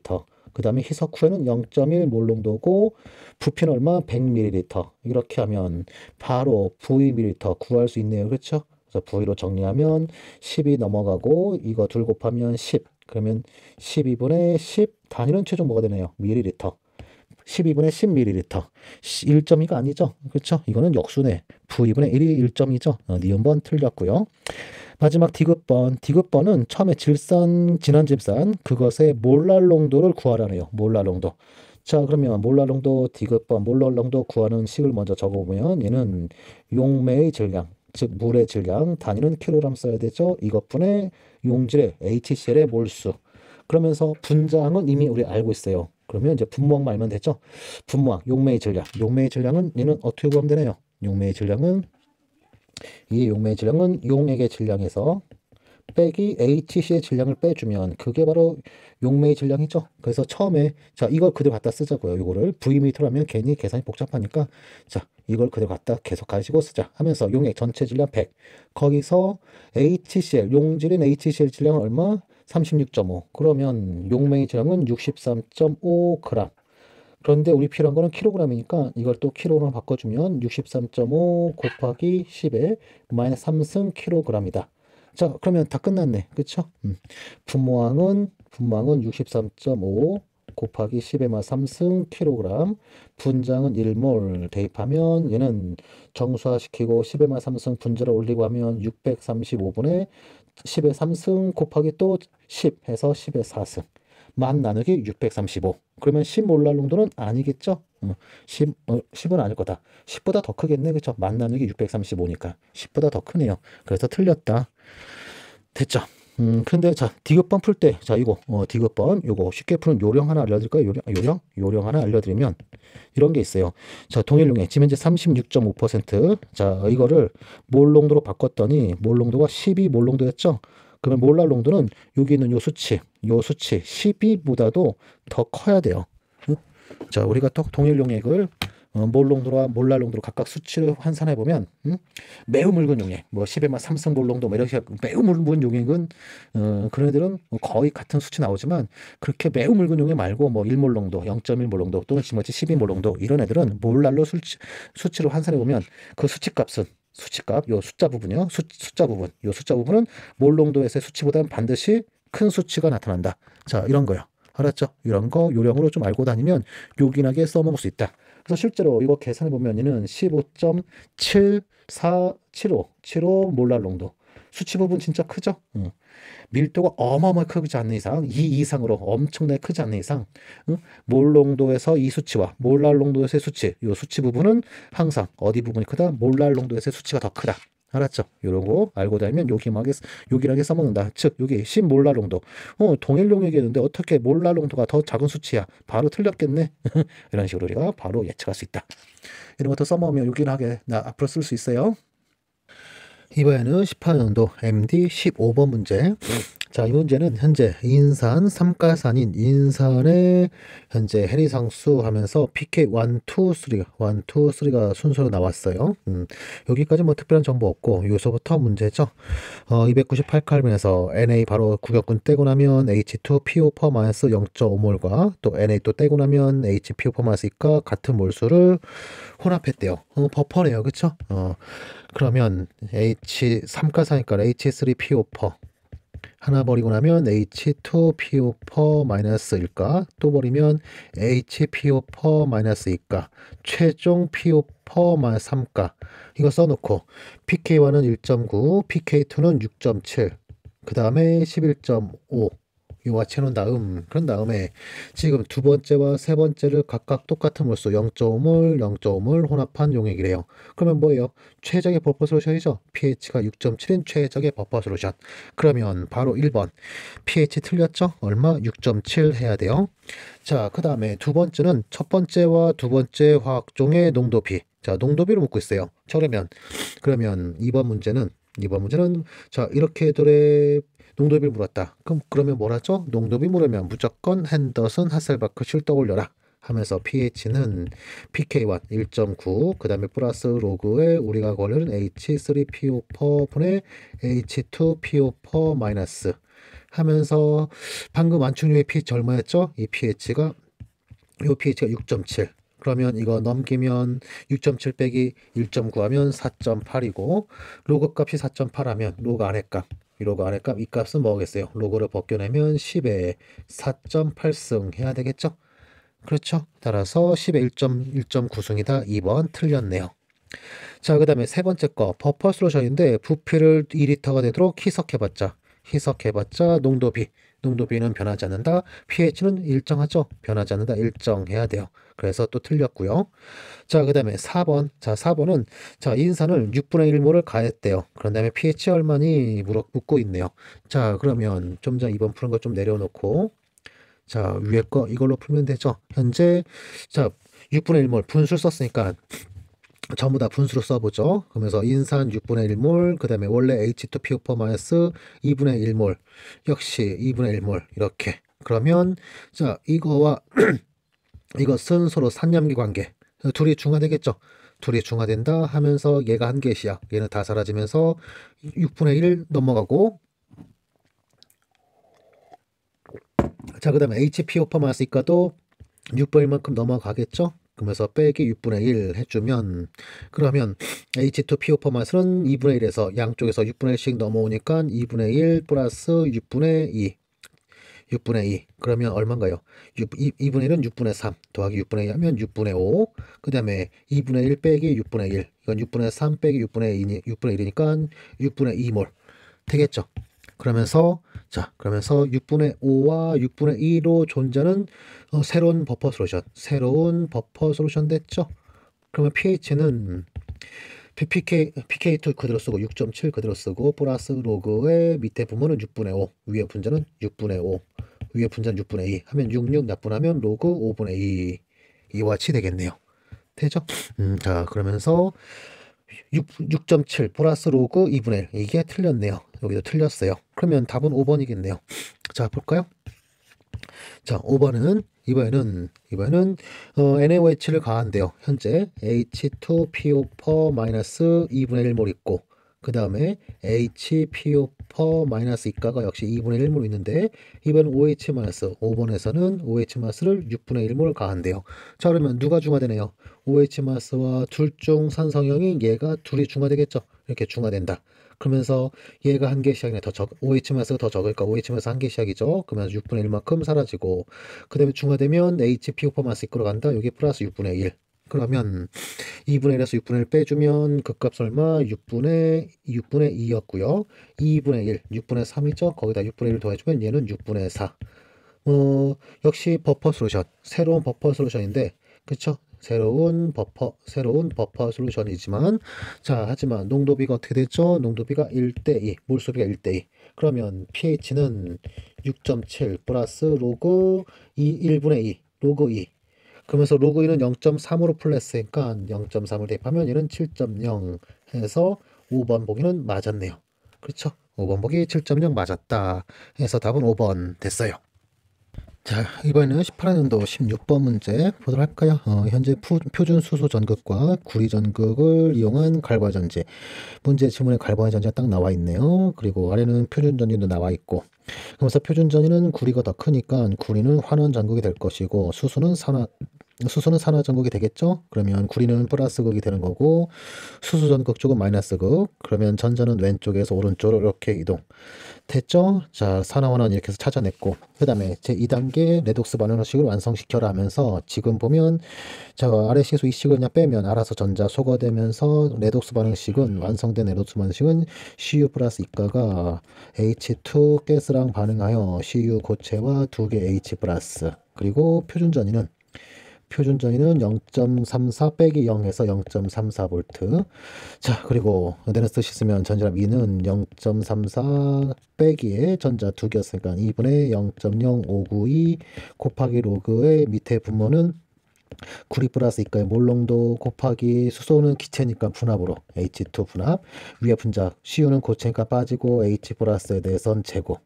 그 다음에 희석 후에는 0.1 몰농도고 부피는 얼마? 100ml. 이렇게 하면 바로 V ml 구할 수 있네요. 그렇죠? 그래서 V로 정리하면 10이 넘어가고 이거 둘 곱하면 10. 그러면 12분의 10 단위는 최종 뭐가 되네요? ml. 12분의 10ml. 1.2가 아니죠. 그렇죠? 이거는 역수네. V분의 1이 1.2죠. 니은번 틀렸고요. 마지막 디귿번. 디귿번은 처음에 지난 질산 그것의 몰랄 농도를 구하라네요. 몰랄 농도. 자, 그러면 몰랄 농도 디귿번 몰랄 농도 구하는 식을 먼저 적어보면 얘는 용매의 질량, 즉 물의 질량, 단위는 킬로그램 써야 되죠. 이것분의 용질의 HCl의 몰수. 그러면서 분자항은 이미 우리 알고 있어요. 그러면 이제 분모항만 알면 되죠. 분모항, 용매의 질량. 용매의 질량은 얘는 어떻게 구하면 되나요? 용매의 질량은 용액의 질량에서 빼기 HC의 질량을 빼주면 그게 바로 용매의 질량이죠. 그래서 처음에 자 이걸 그대로 갖다 쓰자고요. 이거를 Vm라면 괜히 계산이 복잡하니까 자 이걸 그대로 갖다 계속 가지고 쓰자 하면서 용액 전체 질량 100 거기서 HCl 용질인 HCl 질량은 얼마? 36.5. 그러면 용매의 질량은 63.5g. 그런데 우리 필요한 거는 킬로그램이니까 이걸 또 킬로그램 바꿔주면 63.5 곱하기 10에 마이너스 3승 킬로그램이다. 자, 그러면 다 끝났네. 그쵸? 분모항은 63.5 곱하기 10의 마 3승 킬로그램, 분자는 1몰 대입하면 얘는 정수화시키고 10의 마 3승 분자를 올리고 하면 635분의 10의 3승 곱하기 또 10 해서 10의 4승. 만 나누기 635. 그러면 10몰랄 농도는 아니겠죠? 10은 아닐 거다. 10보다 더 크겠네. 그쵸? 만 나누기 635니까. 10보다 더 크네요. 그래서 틀렸다. 됐죠? 근데 자, 디귿번 풀 때, 자, 이거, 디귿번, 요거 쉽게 푸는 요령 하나 알려드릴까요? 요령 하나 알려드리면, 이런 게 있어요. 자, 동일용액, 지금 현재 36.5%. 자, 이거를 몰 농도로 바꿨더니, 몰 농도가 12몰 농도였죠? 그러면 몰랄 농도는 여기 있는 요 수치 12보다도 더 커야 돼요. 자, 우리가 또 동일용액을 몰 농도와 몰랄 농도로 각각 수치를 환산해 보면 매우 묽은 용액, 뭐 10의 마 3승 몰 농도, 뭐 이렇게 매우 묽은 용액은 그런 애들은 거의 같은 수치 나오지만 그렇게 매우 묽은 용액 말고 뭐 1몰 농도, 0.1몰 농도 또는 지금같이 12몰 농도 이런 애들은 몰랄로 수치를 환산해 보면 그 수치값은 요 숫자 부분이요. 숫자 부분. 요 숫자 부분은 몰 농도에서의 수치보다는 반드시 큰 수치가 나타난다. 자, 이런 거요. 알았죠? 이런 거 요령으로 좀 알고 다니면 요긴하게 써먹을 수 있다. 그래서 실제로 이거 계산해 보면 얘는 15.7475 몰랄 농도. 수치 부분 진짜 크죠? 밀도가 어마어마하게 크지 않는 이상, 이 이상으로 엄청나게 크지 않는 이상, 몰 농도에서 이 수치와 몰랄 농도에서의 수치, 이 수치 부분은 항상 어디 부분이 크다? 몰랄 농도에서의 수치가 더 크다. 알았죠? 이런 거 알고 다니면 요긴하게 써먹는다. 즉, 여기 10몰랄 농도. 동일 용액이었는데 어떻게 몰랄 농도가 더 작은 수치야? 바로 틀렸겠네. 이런 식으로 우리가 바로 예측할 수 있다. 이런 것도 써먹으면 요긴하게 앞으로 쓸 수 있어요. 이번에는 18년도 MD 15번 문제. 자, 이 문제는 현재 인산, 삼가산인 인산의 현재 해리상수 하면서 PK 1, 2, 3가 순서로 나왔어요. 여기까지 뭐 특별한 정보 없고 여기서부터 문제죠. 298칼빈에서 NA 바로 구격근 떼고 나면 H2PO 퍼 마이너스 0.5몰과 또 NA 또 떼고 나면 HPO 퍼 마이너스 2가 같은 몰수를 혼합했대요. 버퍼네요. 그쵸? 그러면 H3가사니까 H3PO 퍼 하나 버리고 나면 H2PO 퍼 마이너스 1가 또 버리면 HPO 퍼 마이너스 2가 최종 PO 퍼 마이너스 3가 이거 써놓고 PK1은 1.9 PK2는 6.7 그 다음에 11.5 이와 채놓은 다음 그런 다음에 지금 두 번째와 세 번째를 각각 똑같은 몰수 0.5몰 0.5몰 혼합한 용액이래요. 그러면 뭐예요? 최적의 버퍼 솔루션이죠. pH가 6.7인 최적의 버퍼 솔루션. 그러면 바로 1번 pH 틀렸죠? 얼마? 6.7 해야 돼요. 자, 그 다음에 두 번째는 첫 번째와 두 번째 화학종의 농도비. 자, 농도비를 묻고 있어요. 그러면 2번 문제는 이번 문제는 자 이렇게들의 농도비를 물었다. 그러면 뭐라죠? 농도비 물으면 무조건 핸더슨 하셀바크 실도 올려라 하면서 pH는 pK1 1.9 그 다음에 플러스 로그에 우리가 걸려는 H3PO4 분의 H2PO4 마이너스 하면서 방금 완충류의 pH 얼마였죠? 이 pH가 6.7 그러면 이거 넘기면 6.7 빼기 1.9 하면 4.8이고 로그 값이 4.8 하면 로그 안의 값 이 로그 안의 값 이 값은 뭐겠어요? 로그를 벗겨내면 10에 4.8승 해야 되겠죠? 그렇죠? 따라서 10에 1.9승이다. 2번 틀렸네요. 자, 그 다음에 세 번째 거 버퍼 솔루션인데 부피를 2리터가 되도록 희석해봤자 농도비는 변하지 않는다. pH는 일정하죠? 변하지 않는다. 일정해야 돼요. 그래서 또 틀렸고요. 자, 그 다음에 4번. 자, 4번은 자 인산을 6분의 1몰을 가했대요. 그런 다음에 pH 얼마니 묻고 있네요. 자, 그러면 좀 전 2번 푸는 거 좀 내려놓고 자, 위에 거 이걸로 풀면 되죠. 현재 자 6분의 1몰 분수를 썼으니까 전부 다 분수로 써보죠. 그러면서 인산 6분의 1몰, 그 다음에 원래 H2PO4 마이너스 2분의 1몰, 역시 2분의 1몰 이렇게. 그러면 자 이거와 이것은 서로 산염기 관계. 둘이 중화되겠죠. 둘이 중화된다 하면서 얘가 한 개씩이야. 얘는 다 사라지면서 6분의 1 넘어가고 자 그 다음에 HPO4 마이너스 이과도 6분의 1만큼 넘어가겠죠. 그러면서 빼기 6분의 1 해주면 그러면 H2PO4 마이너스는 2분의 1에서 양쪽에서 6분의 1씩 넘어오니까 2분의 1 플러스 6분의 2 6분의 2 그러면 얼마인가요? 2분의 1은 6분의 3 더하기 6분의 2 하면 6분의 5 그 다음에 2분의 1 빼기 6분의 1 이건 6분의 3 빼기 6분의 1이니까 6분의 2몰 되겠죠. 그러면서 6분의 5와 6분의 2로 존재하는 새로운 버퍼 솔루션 됐죠. 그러면 pH는 pK2 그대로 쓰고 6.7 그대로 쓰고 플러스 로그의 밑에 부분은 6분의 5 위에 분자는 6분의 5 위에 분자는 6분의 2 하면 66 약분하면 로그 5분의 2 이와 같이 되겠네요. 되죠? 자 그러면서 6.7 플러스 로그 2분의 1 이게 틀렸네요. 여기도 틀렸어요. 그러면 답은 5번이겠네요. 자 볼까요? 자 5번은 이번에는 NaOH를 가한대요. 현재 H2PO4 2분의 1몰 있고 그 다음에 HPO4 이가가 역시 2분의 1몰 있는데 이번엔 OH 5번에서는 OH-를 6분의 1몰 가한대요. 자 그러면 누가 중화되네요? OH-와 둘 중 산성형이 얘가 둘이 중화되겠죠. 이렇게 중화된다. 그러면서 얘가 한 개 시약이네 OH-가 더 적으니까 OH-한 개 시약이죠. 그러면 6분의 1만큼 사라지고 그 다음에 중화되면 HPO4 이끌어 간다. 여기 플러스 6분의 1 그러면 2분의 1에서 6분의 1 빼주면 그 값 얼마? 6분의 2였고요. 2분의 1, 6분의 3이죠. 거기다 6분의 1 더해주면 얘는 6분의 4. 역시 버퍼 솔루션, 새로운 버퍼 솔루션인데, 그쵸? 새로운 버퍼 솔루션이지만, 자, 하지만 농도비가 어떻게 됐죠? 농도비가 1대2, 몰수비가 1대2. 그러면 pH는 6.7 플러스 로그 1분의 2, 로그 2. 그러면서 로그 2는 0.3으로 플러스니까 0.3을 대입하면 얘는 7.0 해서 5번 보기는 맞았네요. 그렇죠? 5번 보기 7.0 맞았다 해서 답은 5번 됐어요. 자 이번에는 18학년도 16번 문제 보도록 할까요? 현재 표준 수소 전극과 구리 전극을 이용한 갈바위 전지 문제 지문에 갈바위 전지가 딱 나와 있네요. 그리고 아래는 표준 전지도 나와 있고 그래서 표준 전지는 구리가 더 크니까 구리는 환원 전극이 될 것이고 수소는 산화 전극이 되겠죠? 그러면 구리는 플러스 극이 되는 거고 수소 전극 쪽은 마이너스 극 그러면 전자는 왼쪽에서 오른쪽으로 이렇게 이동 됐죠? 자 산화환원 이렇게 해서 찾아냈고 그 다음에 제2단계 레독스 반응식을 완성시켜라 하면서 지금 보면 자 아래 식에서 이 식을 그냥 빼면 알아서 전자 소거되면서 레독스 반응식은 완성된 레독스 반응식은 Cu 플러스 이가가 H2 가스랑 반응하여 Cu 고체와 2개 H 플러스 그리고 표준전이는 0.34 빼기 0에서 0.34V 자 그리고 데너스 씻으면 전자람 2는 0.34 빼기에 전자 2개였으니까 2분의 0.0592 곱하기 로그의 밑에 분모는 구리 플러스 이가의 몰농도 곱하기 수소는 기체니까 분합으로 H2 분합, 위에 분자 CU는 고체니까 빠지고 H 플러스에 대해선 제곱.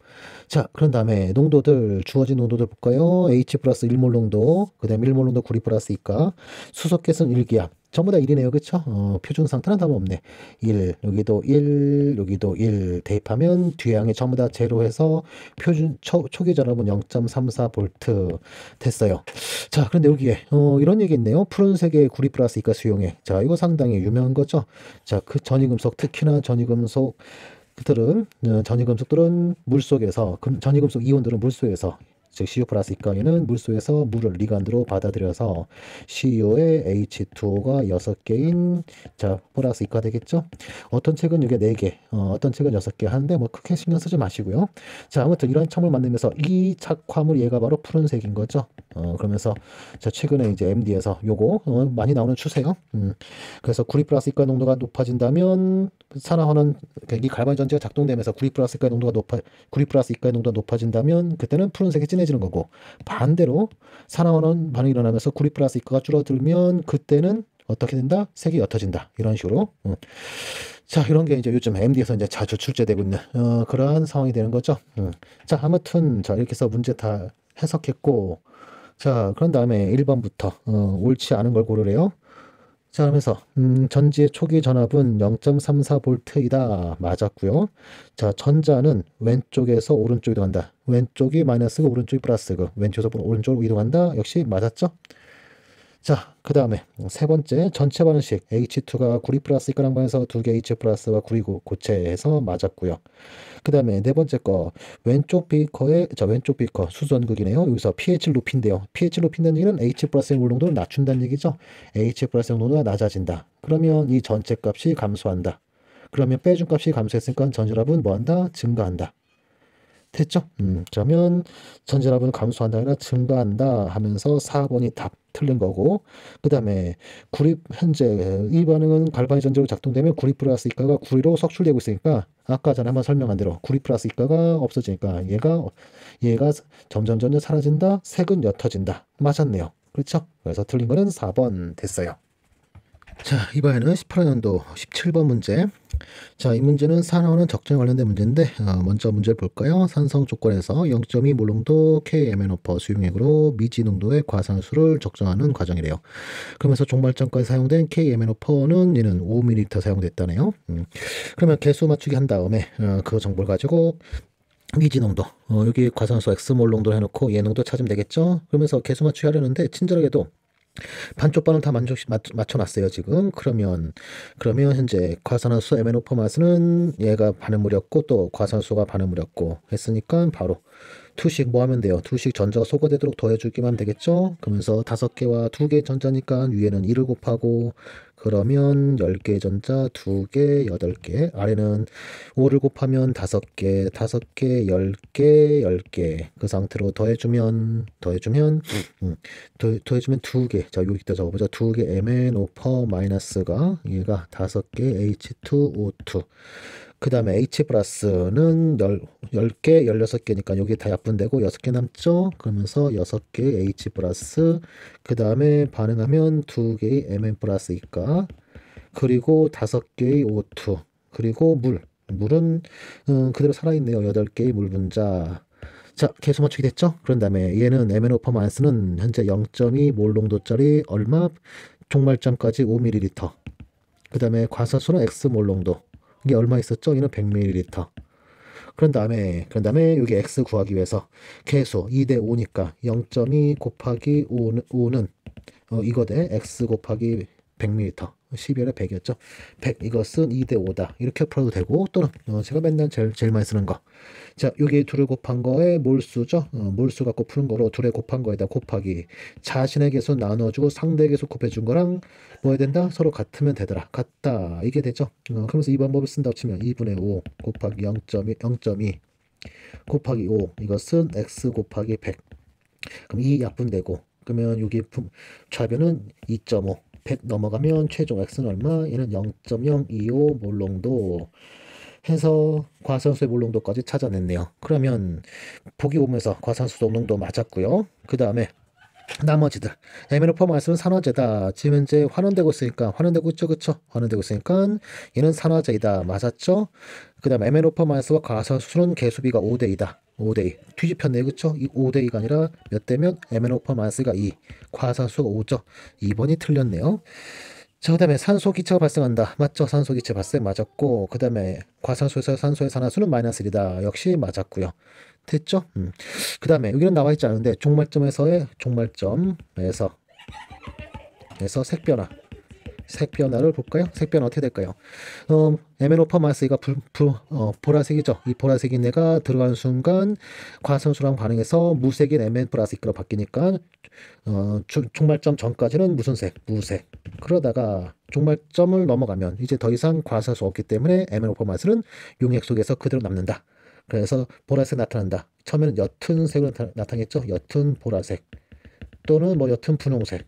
자, 그런 다음에 농도들, 주어진 농도들 볼까요? H 플러스 1몰 농도, 그 다음에 1몰 농도 구리 플러스 이가, 수소켓은 1기압. 전부 다 1이네요. 그쵸? 표준 상태는 다름 없네. 1, 여기도 1, 여기도 1 대입하면 뒤양이 전부 다 제로해서 표준 초기 전압은 0.34V 됐어요. 자, 그런데 여기에 이런 얘기 있네요. 푸른색의 구리 플러스 이가 수용액. 자, 이거 상당히 유명한 거죠. 자, 그 전이금속, 특히나 전이금속들은 물속에서, 전이금속 이온들은 물속에서, 즉 CU 플러스 이가에는 물속에서 물을 리간드로 받아들여서 CU에 H2O가 6개인 자 플러스 이가 되겠죠. 어떤 책은 이게 4개, 어떤 책은 6개 하는데 뭐 크게 신경 쓰지 마시고요. 자, 아무튼 이런 첨을 만들면서 이 착화물 얘가 바로 푸른색인 거죠. 그러면서 자 최근에 이제 MD에서 요거 많이 나오는 추세요. 그래서 구리 플러스 이가 농도가 높아진다면 산화환원 이 갈반 전지가 작동되면서 구리 플러스 이가의 농도가 높아진다면 그때는 푸른색이 진해지는 거고, 반대로 산화환원 반응이 일어나면서 구리 플러스 이가가 줄어들면 그때는 어떻게 된다? 색이 옅어진다. 이런 식으로. 자, 이런 게 이제 요즘 MD에서 이제 자주 출제되고 있는 그러한 상황이 되는 거죠. 자, 아무튼 자 이렇게 해서 문제 다 해석했고, 자 그런 다음에 1번부터 옳지 않은 걸 고르래요. 자, 그러면서 전지의 초기 전압은 0.34V이다. 맞았고요. 자, 전자는 왼쪽에서 오른쪽 이동한다. 왼쪽이 마이너스고 오른쪽이 플러스고 왼쪽에서 오른쪽으로 이동한다. 역시 맞았죠? 자, 그 다음에 세 번째 전체 반응식 H2가 구리 플러스 이가랑 반해서 2개 H 플러스와 구리 고체해서 맞았고요. 그 다음에 네 번째 거 왼쪽 비커 수전극이네요. 여기서 pH를 높인대요. pH를 높인다는 얘기는 H 플러스의 물 농도를 낮춘다는 얘기죠. H 플러스의 농도가 낮아진다. 그러면 이 전체 값이 감소한다. 그러면 빼준 값이 감소했으니까 전지압은 뭐한다? 증가한다. 됐죠? 그러면 전지압은 감소한다 아니라 증가한다 하면서 4번이 답 틀린 거고, 그 다음에 현재 이 반응은 갈바닉 전지로 작동되면 구리 플러스 이가가 구리로 석출되고 있으니까 아까 전에 한번 설명한 대로 구리 플러스 이가가 없어지니까 얘가 점점 사라진다. 색은 옅어진다. 맞았네요. 그렇죠? 그래서 틀린 거는 4번 됐어요. 자, 이번에는 18년도 17번 문제. 자, 이 문제는 산화하는 적정에 관련된 문제인데 먼저 문제를 볼까요? 산성 조건에서 0.2 몰농도 KMnO 수용액으로 미지 농도의 과산수를 적정하는 과정이래요. 그러면서 종말점까지 사용된 KMnO는 얘는 5ml 사용됐다네요. 그러면 개수 맞추기 한 다음에 그 정보를 가지고 미지 농도, 여기 과산수 X몰 농도를 해놓고 얘 농도 찾으면 되겠죠? 그러면서 개수 맞추기 하려는데 친절하게도 반쪽 반을 다 맞춰놨어요 지금. 그러면 현재 과산화수 MnO 맛은 얘가 반응물이었고 또 과산수가 반응물이었고 했으니까 바로 투식 뭐 하면 돼요? 투식 전자가 소거되도록 더해주기만 되겠죠? 그러면서 5개와 2개 전자니까 위에는 1을 곱하고, 그러면 10개 전자 2개 8개, 아래는 5를 곱하면 5개 10개 10개 그 상태로 더해주면 2개. 자, 여기다 적어보자. 2개 MnO 마이너스가 얘가 5개 H2O2. 그 다음에 H 플러스는 10개, 16개니까 여기 다 약분되고 6개 남죠? 그러면서 6개 H 플러스, 그 다음에 반응하면 2개의 Mn 플러스 이가, 그리고 5개의 O2, 그리고 물은 그대로 살아있네요. 8개의 물 분자. 자, 개수 맞추기 됐죠? 그런 다음에 얘는 MnO 마이너스는 현재 0.2 몰 농도짜리 얼마? 종말점까지 5ml. 그 다음에 과산수는 X몰 농도. 이게 얼마 있었죠? 얘는 100ml. 그런 다음에 여기 X 구하기 위해서 개수 2대 5니까 0.2 곱하기 5는 이거 대 X 곱하기 100ml. 12열에 100이었죠. 100 이것은 2대 5다. 이렇게 풀어도 되고, 또는 제가 맨날 제일 많이 쓰는 거. 자, 여기 둘을 곱한 거에 몰수죠. 몰수 갖고 푸는 거로 둘에 곱한 거에다 곱하기. 자신의 개수 나눠주고 상대 개수 곱해준 거랑 뭐 해야 된다? 서로 같으면 되더라. 같다. 이게 되죠. 그러면서 이 방법을 쓴다고 치면 2분의 5 곱하기 0.2 곱하기 5 이것은 x 곱하기 100. 그럼 2 약분되고, 그러면 여기 좌변은 2.5. 100 넘어가면 최종 x는 얼마? 얘는 0.025 몰농도 해서 과산수의 몰농도까지 찾아냈네요. 그러면 보기 보면서 과산수 농도 맞았고요. 그 다음에 나머지들 에메로퍼마스는 산화제다. 지금 현재 환원되고 있으니까 환원되고 있죠, 그쵸? 환원되고 있으니까 얘는 산화제이다. 맞았죠? 그 다음에 에메로퍼마스와 과사수는 개수비가 5대2다. 5대2 뒤집혔네, 그쵸? 이 5대2가 아니라 몇 대면 에메로퍼마스가 2, 과사수가 5죠. 2번이 틀렸네요. 자, 그 다음에 산소 기체가 발생한다. 맞죠? 산소 기체 발생 맞았고, 그 다음에 과산소에서 산소의 산화수는 마이너스 1이다. 역시 맞았고요. 됐죠? 그 다음에 여기는 나와 있지 않은데 종말점에서의 종말점에서 색변화를 볼까요? 색변화 어떻게 될까요? 에메로퍼마스가 보라색이죠. 이 보라색인 애가 들어가는 순간 과산수랑 반응해서 무색인 에멘 플러스 이크로 바뀌니까 종말점 전까지는 무슨 색? 무색. 그러다가 종말점을 넘어가면 이제 더 이상 과산수 없기 때문에 에메로퍼마스는 용액 속에서 그대로 남는다. 그래서 보라색 나타난다. 처음에는 옅은 색으로 나타나겠죠. 옅은 보라색 또는 뭐 옅은 분홍색으로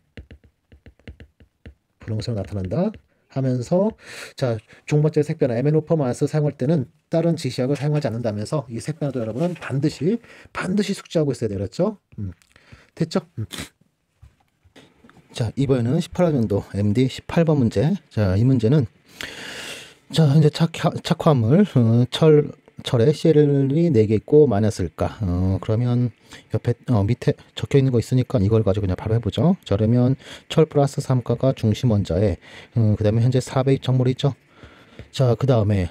나타난다 하면서 자 종말제 색변화 에메로퍼마스 사용할 때는 다른 지시약을 사용하지 않는다면서 이 색변화도 여러분은 반드시 숙지하고 있어야 되겠죠. 됐죠? 자 이번에는 18학년도 MD 18번 문제. 자 이 문제는 자 이제 착화물 철에 CL이 4개 있고 마이너스일까? 그러면 옆에 밑에 적혀 있는 거 있으니까 이걸 가지고 그냥 바로 해보죠. 자, 그러면 철 플러스 3가가 중심 원자에 그 다음에 현재 4배입 정물이 있죠. 자, 그 다음에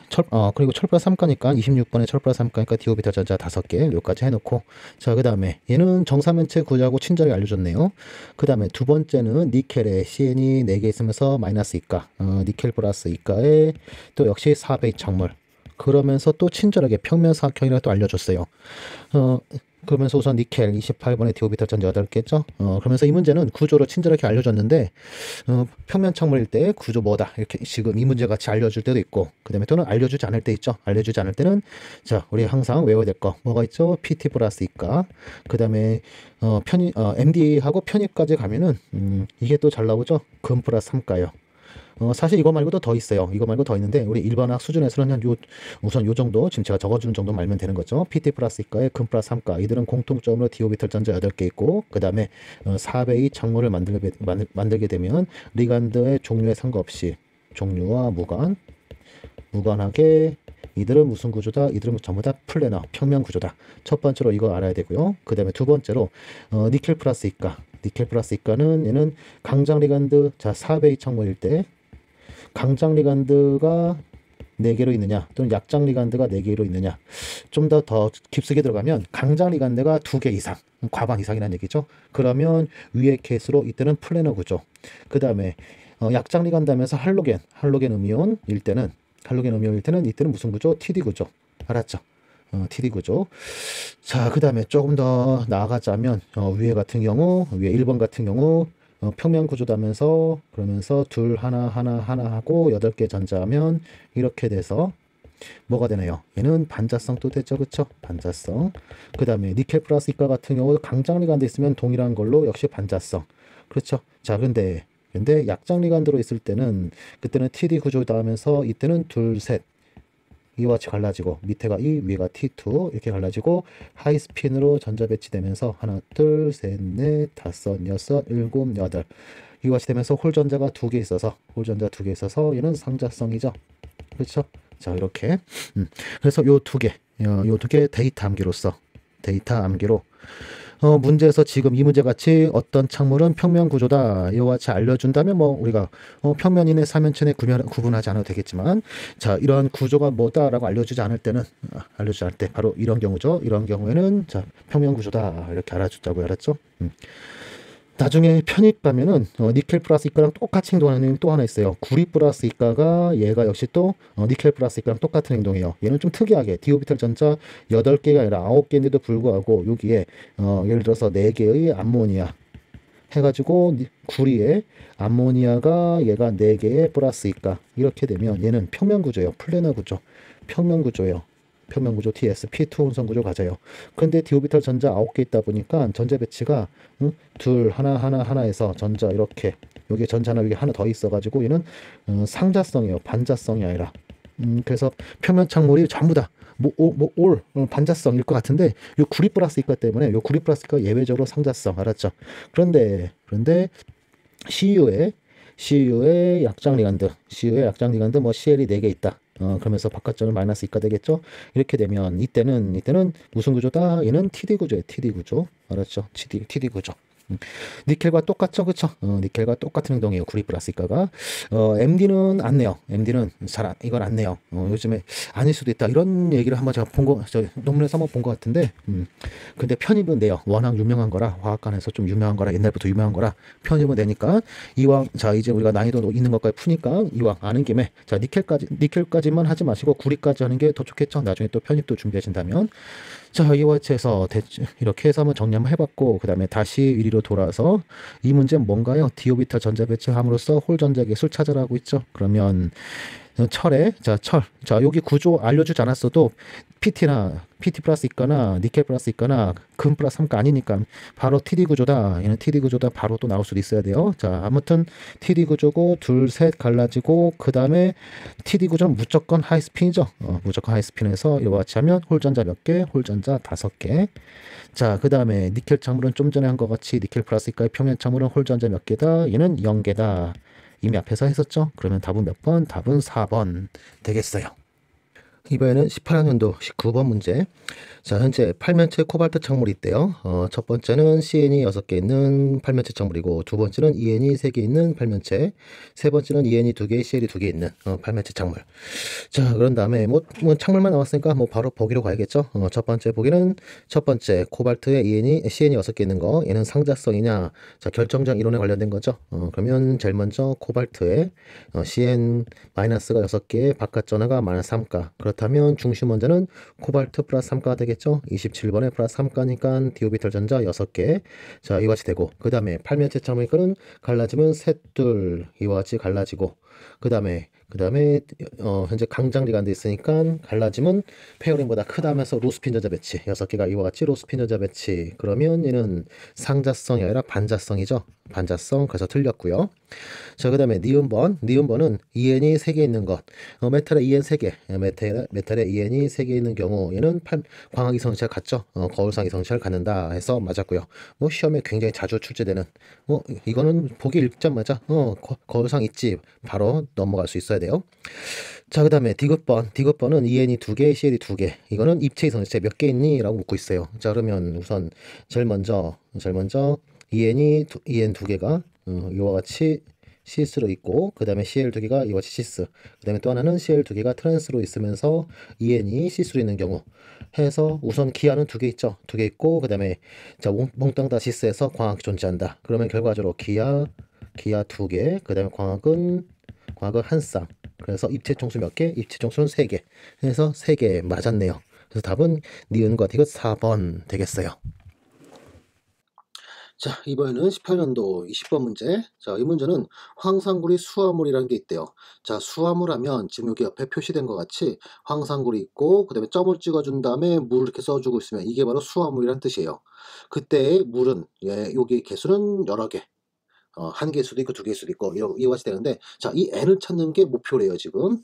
그리고 철 플러스 3가니까 26번에 철 플러스 3가니까 디오비탈 전자 5개 여기까지 해놓고 자, 그 다음에 얘는 정사면체 구조하고 친절하게 알려줬네요. 그 다음에 두 번째는 니켈에 CN이 4개 있으면서 마이너스 이가 니켈 플러스 이가에 또 역시 4배입 정물 그러면서 또 친절하게 평면 사각형이라고 또 알려줬어요. 그러면서 우선 니켈 28번에 디오비탈 전자 8개죠. 그러면서 이 문제는 구조로 친절하게 알려줬는데 평면 창문일 때 구조 뭐다 이렇게 지금 이 문제 같이 알려줄 때도 있고 그 다음에 또는 알려주지 않을 때 있죠. 알려주지 않을 때는 자 우리 항상 외워야 될 거 뭐가 있죠? PT 플러스 이가 그 다음에 MD하고 편입까지 가면은 이게 또 잘 나오죠. 금 플러스 3가요. 사실 이거 말고도 더 있어요. 이거 말고 더 있는데 우리 일반학 수준에서는 우선 요 정도 지금 제가 적어준 정도 말면 되는 거죠. PT 플러스 이가에 금 플러스 3가 이들은 공통점으로 디오비탈 전자 8개 있고 그 다음에 4배의 창문을 만들게 되면 리간드의 종류에 상관없이 종류와 무관하게 이들은 무슨 구조다? 이들은 전부 다 플래너 평면 구조다. 첫 번째로 이거 알아야 되고요. 그 다음에 두 번째로 니켈 플러스 이가는 얘는 강장 리간드 자 4배의 창문일 때 강장 리간드가 4개로 있느냐 또는 약장 리간드가 4개로 있느냐 좀 더 깊숙이 들어가면 강장 리간드가 2개 이상 과반 이상이라는 얘기죠. 그러면 위의 케이스로 이때는 플래너 구조 그 다음에 약장 리간드 하면서 할로겐 음이온일 때는 이때는 무슨 구조? TD 구조 알았죠? TD 구조. 자, 그 다음에 조금 더 나아가자면 위에 1번 같은 경우 평면 구조다면서 그러면서 둘 하나 하고 8개 전자하면 이렇게 돼서 뭐가 되나요? 얘는 반자성 또 됐죠, 그쵸? 반자성. 그 다음에 니켈 플러스 이가 같은 경우 강장 리간드 있으면 동일한 걸로 역시 반자성. 그렇죠? 자, 근데 약장 리간드로 있을 때는 그때는 TD 구조다 하면서 이때는 둘, 셋 이와 같이 갈라지고 밑에가 2, 위가 T2 이렇게 갈라지고 하이스핀으로 전자 배치되면서 하나, 둘, 셋, 넷, 다섯, 여섯, 일곱, 여덟 이와 같이 되면서 홀 전자가 2개 있어서 얘는 상자성이죠. 그렇죠? 자 이렇게 그래서 요 두 개 데이터 암기로 문제에서 지금 이 문제 같이 어떤 창문은 평면 구조다 이와 같이 알려준다면 뭐 우리가 평면이네 사면체네 구분하지 않아도 되겠지만 자 이러한 구조가 뭐다라고 알려주지 않을 때 바로 이런 경우죠. 이런 경우에는 자 평면 구조다 이렇게 알아주자고 알았죠. 나중에 편입 가면은 니켈 플러스 이가랑 똑같이 행동하는 행동이 또 하나 있어요. 구리 플러스 이가가 얘가 역시 또 니켈 플러스 이가랑 똑같은 행동이에요. 얘는 좀 특이하게 디오비탈 전자 8개가 아니라 9개인데도 불구하고 여기에 예를 들어서 4개의 암모니아 해가지고 구리에 암모니아가 얘가 4개의 플러스 이가 이렇게 되면 얘는 평면 구조예요. 플래너 구조. 평면 구조예요. 평면 구조 TS P2 혼성 구조 가져요. 근데 디오비탈 전자 9개 있다 보니까 전자 배치가 둘 하나에서 전자 이렇게 여기 전자 하나 여기 하나 더 있어 가지고 얘는 상자성이에요. 반자성이 아니라 그래서 표면 착물이 전부 다 반자성일 것 같은데 요 구리 플러스 있기 때문에 요 구리 플러스가 예외적으로 상자성 알았죠? 그런데 CU에 CU의 약장 리간드 뭐 CL이 4개 있다. 그러면서 바깥쪽은 마이너스 이가 되겠죠? 이렇게 되면 이때는 무슨 구조다? 얘는 TD 구조예요. TD 구조. 알았죠? TD 구조. 니켈과 똑같죠, 그쵸? 니켈과 똑같은 행동이에요. 구리 플러스 이가가. MD는 안 내요. MD는 이건 안 내요. 요즘에 아닐 수도 있다. 이런 얘기를 한번 제가 저 논문에서 한번 본 것 같은데, 근데 편입은 내요. 워낙 유명한 거라, 화학관에서 좀 유명한 거라, 옛날부터 유명한 거라, 편입은 내니까, 이왕, 자, 이제 우리가 난이도 있는 것까지 푸니까, 이왕 아는 김에, 자, 니켈까지만 하지 마시고, 구리까지 하는 게 더 좋겠죠? 나중에 또 편입도 준비하신다면. 자, 이와 같이해서 이렇게 해서 한번 정리 한번 해봤고, 그 다음에 다시 이리로 돌아서 이 문제는 뭔가요? 디오비타 전자 배치함으로써 홀 전자 개수를 찾으라고 있죠. 그러면 자, 여기 구조 알려주지 않았어도 PT 플러스 있거나 니켈 플러스 있거나 금 플러스 3가 아니니까 바로 TD 구조다. 얘는 TD 구조다. 바로 또 나올 수도 있어야 돼요. 자, 아무튼 TD 구조고 둘, 셋 갈라지고 그 다음에 TD 구조는 무조건 하이스핀이죠. 무조건 하이스핀에서 이와 같이 하면 홀전자 몇 개? 홀전자 5개. 자, 그 다음에 니켈 창물은 좀 전에 한 것 같이 니켈 플러스 있까의 평면 창물은 홀전자 몇 개다? 얘는 0개다. 이미 앞에서 했었죠? 그러면 답은 몇 번? 답은 4번 되겠어요. 이번에는 18학년도 19번 문제. 자, 현재 팔면체 코발트 착물이 있대요. 첫 번째는 CN이 6개 있는 팔면체 착물이고, 두 번째는 EN이 3개 있는 팔면체, 세 번째는 EN이 2개, CL이 2개 있는 팔면체 착물. 자, 그런 다음에 뭐 착물만 나왔으니까 뭐 바로 보기로 가야겠죠. 첫 번째 보기는 첫 번째 코발트에 CN이 6개 있는 거, 얘는 상자성이냐? 자, 결정장 이론에 관련된 거죠. 그러면 제일 먼저 코발트에 CN 마이너스가 6개, 바깥 전하가 마이너스 3가. 그렇다면 중심 원자는 코발트 플러스 3가가 되겠죠. 27번에 플러스 3가니까 디오비탈 전자 6개. 자, 이와 같이 되고, 그 다음에 팔면체 착물이니까는 갈라지면 셋둘 이와 같이 갈라지고, 그 다음에 현재 강장리간데 있으니까 갈라짐은 페어링보다 크다 하면서 로스핀 전자 배치 6개가 이와 같이 로스핀 전자 배치. 그러면 얘는 상자성이 아니라 반자성이죠. 반자성. 그래서 틀렸고요. 자, 그 다음에 니은번은 EN이 3개 있는 것. 메탈에 EN 3개. 메탈에 EN이 3개 있는 경우 얘는 광학 이성시할 같죠. 거울상 이성시할 갖는다 해서 맞았고요. 뭐 시험에 굉장히 자주 출제되는 이거는 보기 읽자마자 거울상 있지 바로 넘어갈 수 있어야 돼요. 자, 그 다음에 디귿번은 EN이 2개, CL이 2개. 이거는 입체 이성시체 몇 개 있니? 라고 묻고 있어요. 자, 그러면 우선 제일 먼저 EN 2개가 이와 같이 시스로 있고, 그 다음에 CL 2개가 이와 같이 시스, 그 다음에 또 하나는 CL 2개가 트랜스로 있으면서 EN이 시스로 있는 경우 해서 우선 기하는 2개 있죠. 2개 있고, 그 다음에 자, 몽땅 다 시스에서 광학이 존재한다. 그러면 결과적으로 기하 2개, 그 다음에 광학은 한 쌍. 그래서 입체 총수 몇 개? 입체 총수는 3개. 그래서 3개 맞았네요. 그래서 답은 니은과 디귿 4번 되겠어요. 자, 이번에는 18년도 20번 문제. 자, 이 문제는 황산구리 수화물이라는 게 있대요. 자, 수화물 하면 지금 여기 옆에 표시된 것 같이 황산구리 있고, 그 다음에 점을 찍어준 다음에 물을 이렇게 써주고 있으면 이게 바로 수화물이라는 뜻이에요. 그때 물은, 여기 개수는 여러 개. 한 개일 수도 있고 두 개일 수도 있고 이와 같이 되는데, 자, 이 n을 찾는 게 목표래요 지금.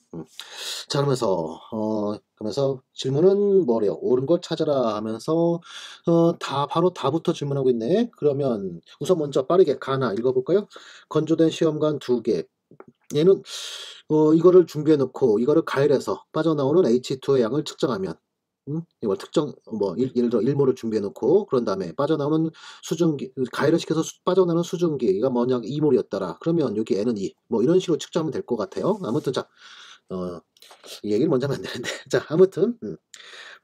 자, 그러면서 질문은 뭐래요? 옳은 걸 찾아라 하면서 바로 다부터 질문하고 있네. 그러면 우선 먼저 빠르게 가나 읽어볼까요? 건조된 시험관 2개. 얘는 이거를 준비해 놓고 이거를 가열해서 빠져나오는 H2의 양을 측정하면, 이걸 특정 예를 들어 1몰을 준비해 놓고, 그런 다음에 빠져나오는 수증기, 가열을 시켜서 빠져나오는 수증기가 만약 2몰이었더라. 그러면 여기 N은 2. 뭐 이런 식으로 측정하면 될 것 같아요. 아무튼 자, 이 얘기를 먼저 하면 안 되는데. 자, 아무튼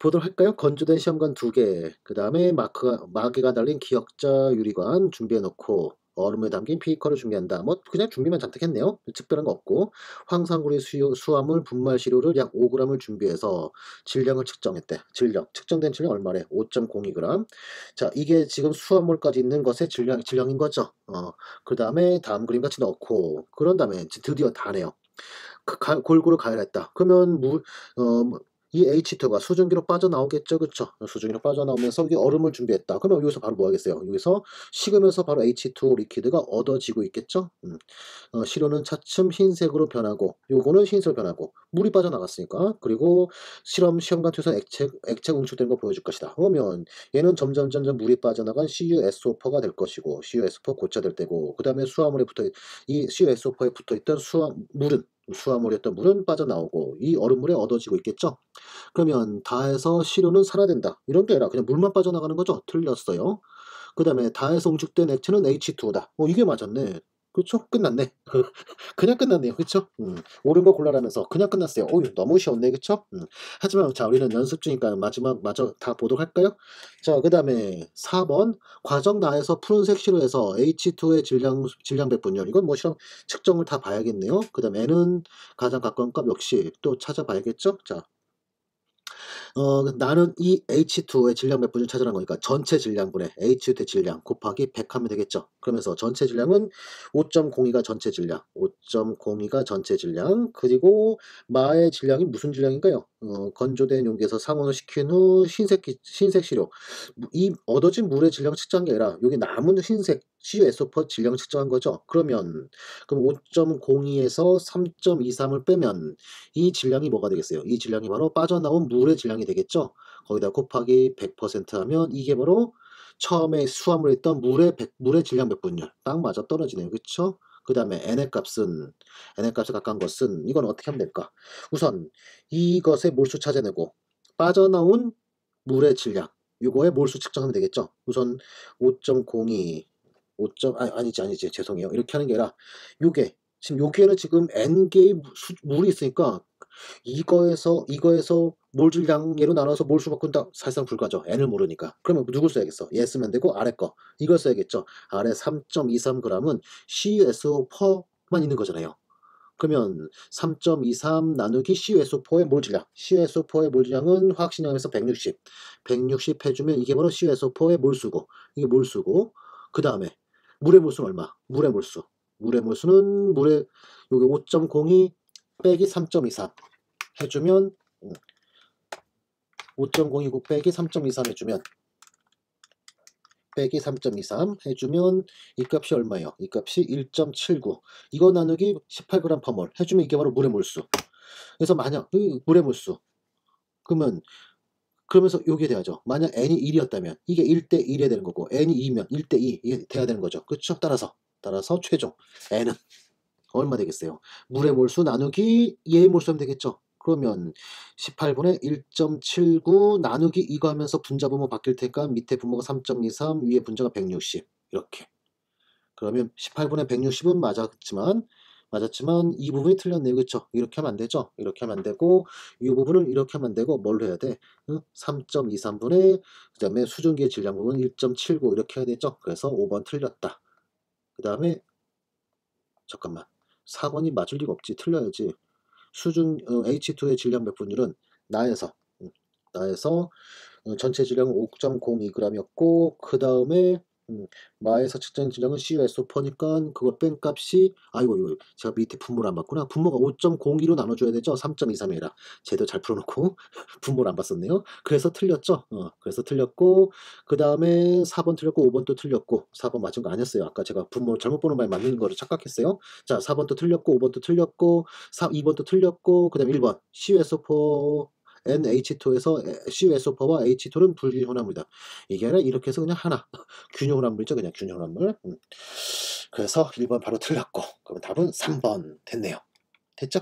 보도록 할까요? 건조된 시험관 2개, 그 다음에 마개가 달린 기역자 유리관 준비해 놓고, 얼음에 담긴 비커를 준비한다. 뭐 그냥 준비만 잔뜩 했네요. 특별한 거 없고, 황산구리 수화물 분말 시료를 약 5g을 준비해서 질량을 측정했대. 측정된 질량 얼마래? 5.02g. 자, 이게 지금 수화물까지 있는 것의 질량인 거죠. 그 다음에 다음 그림 같이 넣고, 그런 다음에 드디어 다네요. 골고루 가열했다. 그러면 이 H2가 수증기로 빠져나오겠죠. 그쵸? 수증기로 빠져나오면서 이게 얼음을 준비했다. 그러면 여기서 바로 뭐 하겠어요? 여기서 식으면서 바로 H2O 리퀴드가 얻어지고 있겠죠? 시료는 차츰 흰색으로 변하고 요거는 흰색으로 변하고 물이 빠져나갔으니까. 그리고 시험관 투에서 액체가 응축되는 거 보여줄 것이다. 그러면 얘는 점점 물이 빠져나간 CuSO4가 될 것이고 CuSO4 고쳐될 때고 그다음에 수화물에 이 CuSO4에 붙어있던 수화물이었던 물은 빠져나오고 이 얼음물에 얻어지고 있겠죠. 그러면 다해서 시료는 산화된다. 이런 게 아니라 그냥 물만 빠져나가는 거죠. 틀렸어요. 그 다음에 다해서 응축된 액체는 H2O다. 이게 맞았네. 그쵸? 끝났네. 그냥 끝났네요. 그쵸? 옳은 거 골라라면서 그냥 끝났어요. 너무 쉬웠네. 그쵸? 하지만 자, 우리는 연습 중이니까 마지막 마저 다 보도록 할까요? 자, 그 다음에 4번 과정 나에서 푸른색 시료에서 H2의 질량 배분율. 이건 뭐 실험 측정을 다 봐야겠네요. 그 다음에 N은 가장 가까운 값 역시 또 찾아봐야겠죠? 자, 나는 이 H2의 질량 몇 분을 찾으라는 거니까 전체 질량분의 H2의 질량 곱하기 100 하면 되겠죠. 그러면서 전체 질량은 5.02가 전체 질량, 5.02가 전체 질량, 그리고 마의 질량이 무슨 질량인가요? 건조된 용기에서 상온을 시킨 후 흰색 시료. 이 얻어진 물의 질량 측정한 게 아니라 여기 남은 흰색 CuSO4 질량 측정한 거죠. 그럼 5.02에서 3.23을 빼면 이 질량이 뭐가 되겠어요? 이 질량이 바로 빠져나온 물의 질량이 되겠죠. 거기다 곱하기 100% 하면 이게 바로 처음에 수화물에 있던 물의 질량 배분율 딱 맞아 떨어지네요. 그쵸? 그 다음에 n의 값에 가까운 것은 이건 어떻게 하면 될까? 우선 이것의 몰수 찾아내고 빠져나온 물의 질량 이거의 몰수 측정하면 되겠죠. 우선 5.02 아니지 죄송해요. 이렇게 하는 게 아니라 요게 지금 여기에는 지금 n개의 물이 있으니까 이거에서 몰 질량으로 나눠서 몰수 바꾼다 사실상 불가죠. n을 모르니까. 그러면 누굴 써야겠어? 얘 쓰면 되고 아래 거 이걸 써야겠죠. 아래 3.23g은 CuSO4만 있는 거잖아요. 그러면 3.23 나누기 CuSO4의 몰 질량. CuSO4의 몰 질량은 화학식량에서 160 해주면 이게 바로 CuSO4의 몰수고 이게 몰수고 그 다음에 물의 몰수는 얼마? 물의 몰수는 여기 5.02 빼기 3.23 해주면 5.029 빼기 3.23 해주면 이 값이 얼마예요? 이 값이 1.79 이거 나누기 18g/몰 해주면 이게 바로 물의 몰수. 그래서 만약 물의 몰수 그러면서 요게 돼야죠. 만약 n이 1이었다면 이게 1대 1이 되는 거고 n이 2면 1대 2 이게 돼야 되는 거죠. 그렇죠? 따라서 최종 n은 얼마 되겠어요? 물의 몰수 나누기 얘의 몰수 하면 되겠죠. 그러면 18분의 1.79 나누기 이거 하면서 분자 분모 바뀔 테니까 밑에 분모가 3.23 위에 분자가 160 이렇게. 그러면 18분의 160은 맞았지만 이 부분이 틀렸네요. 그렇죠? 이렇게 하면 안 되죠. 이렇게 하면 안 되고 이 부분을 이렇게 하면 안 되고 뭘로 해야 돼? 3.23분의 그다음에 수증기의 질량 부분 1.79 이렇게 해야 되죠. 그래서 5번 틀렸다. 그다음에 잠깐만. 4번이 맞을 리가 없지. 틀려야지. H2의 질량 배분율은 나에서 전체 질량은 5.02g이었고 그 다음에 마에서 측정 질량은 CuSO4니까 그거 뺀 값이 이거 제가 밑에 분모를 안 봤구나. 분모가 5.02로 나눠줘야 되죠. 3.23이 아니라 제대로 잘 풀어놓고 분모를 안 봤었네요. 그래서 틀렸죠. 그래서 틀렸고 그 다음에 4번 틀렸고 5번도 틀렸고 4번 맞은 거 아니었어요. 아까 제가 분모 잘못 보는 바에 맞는 거를 착각했어요. 자 4번도 틀렸고 5번도 틀렸고 2번도 틀렸고 그 다음에 1번 CuSO4 NH2에서 CuSO4와 H2는 불균형합니다. 이게 아니라 이렇게 해서 그냥 하나 균형합물이죠. 그냥 균형합물. 그래서 1번 바로 틀렸고 그럼 답은 3번 됐네요. 됐죠?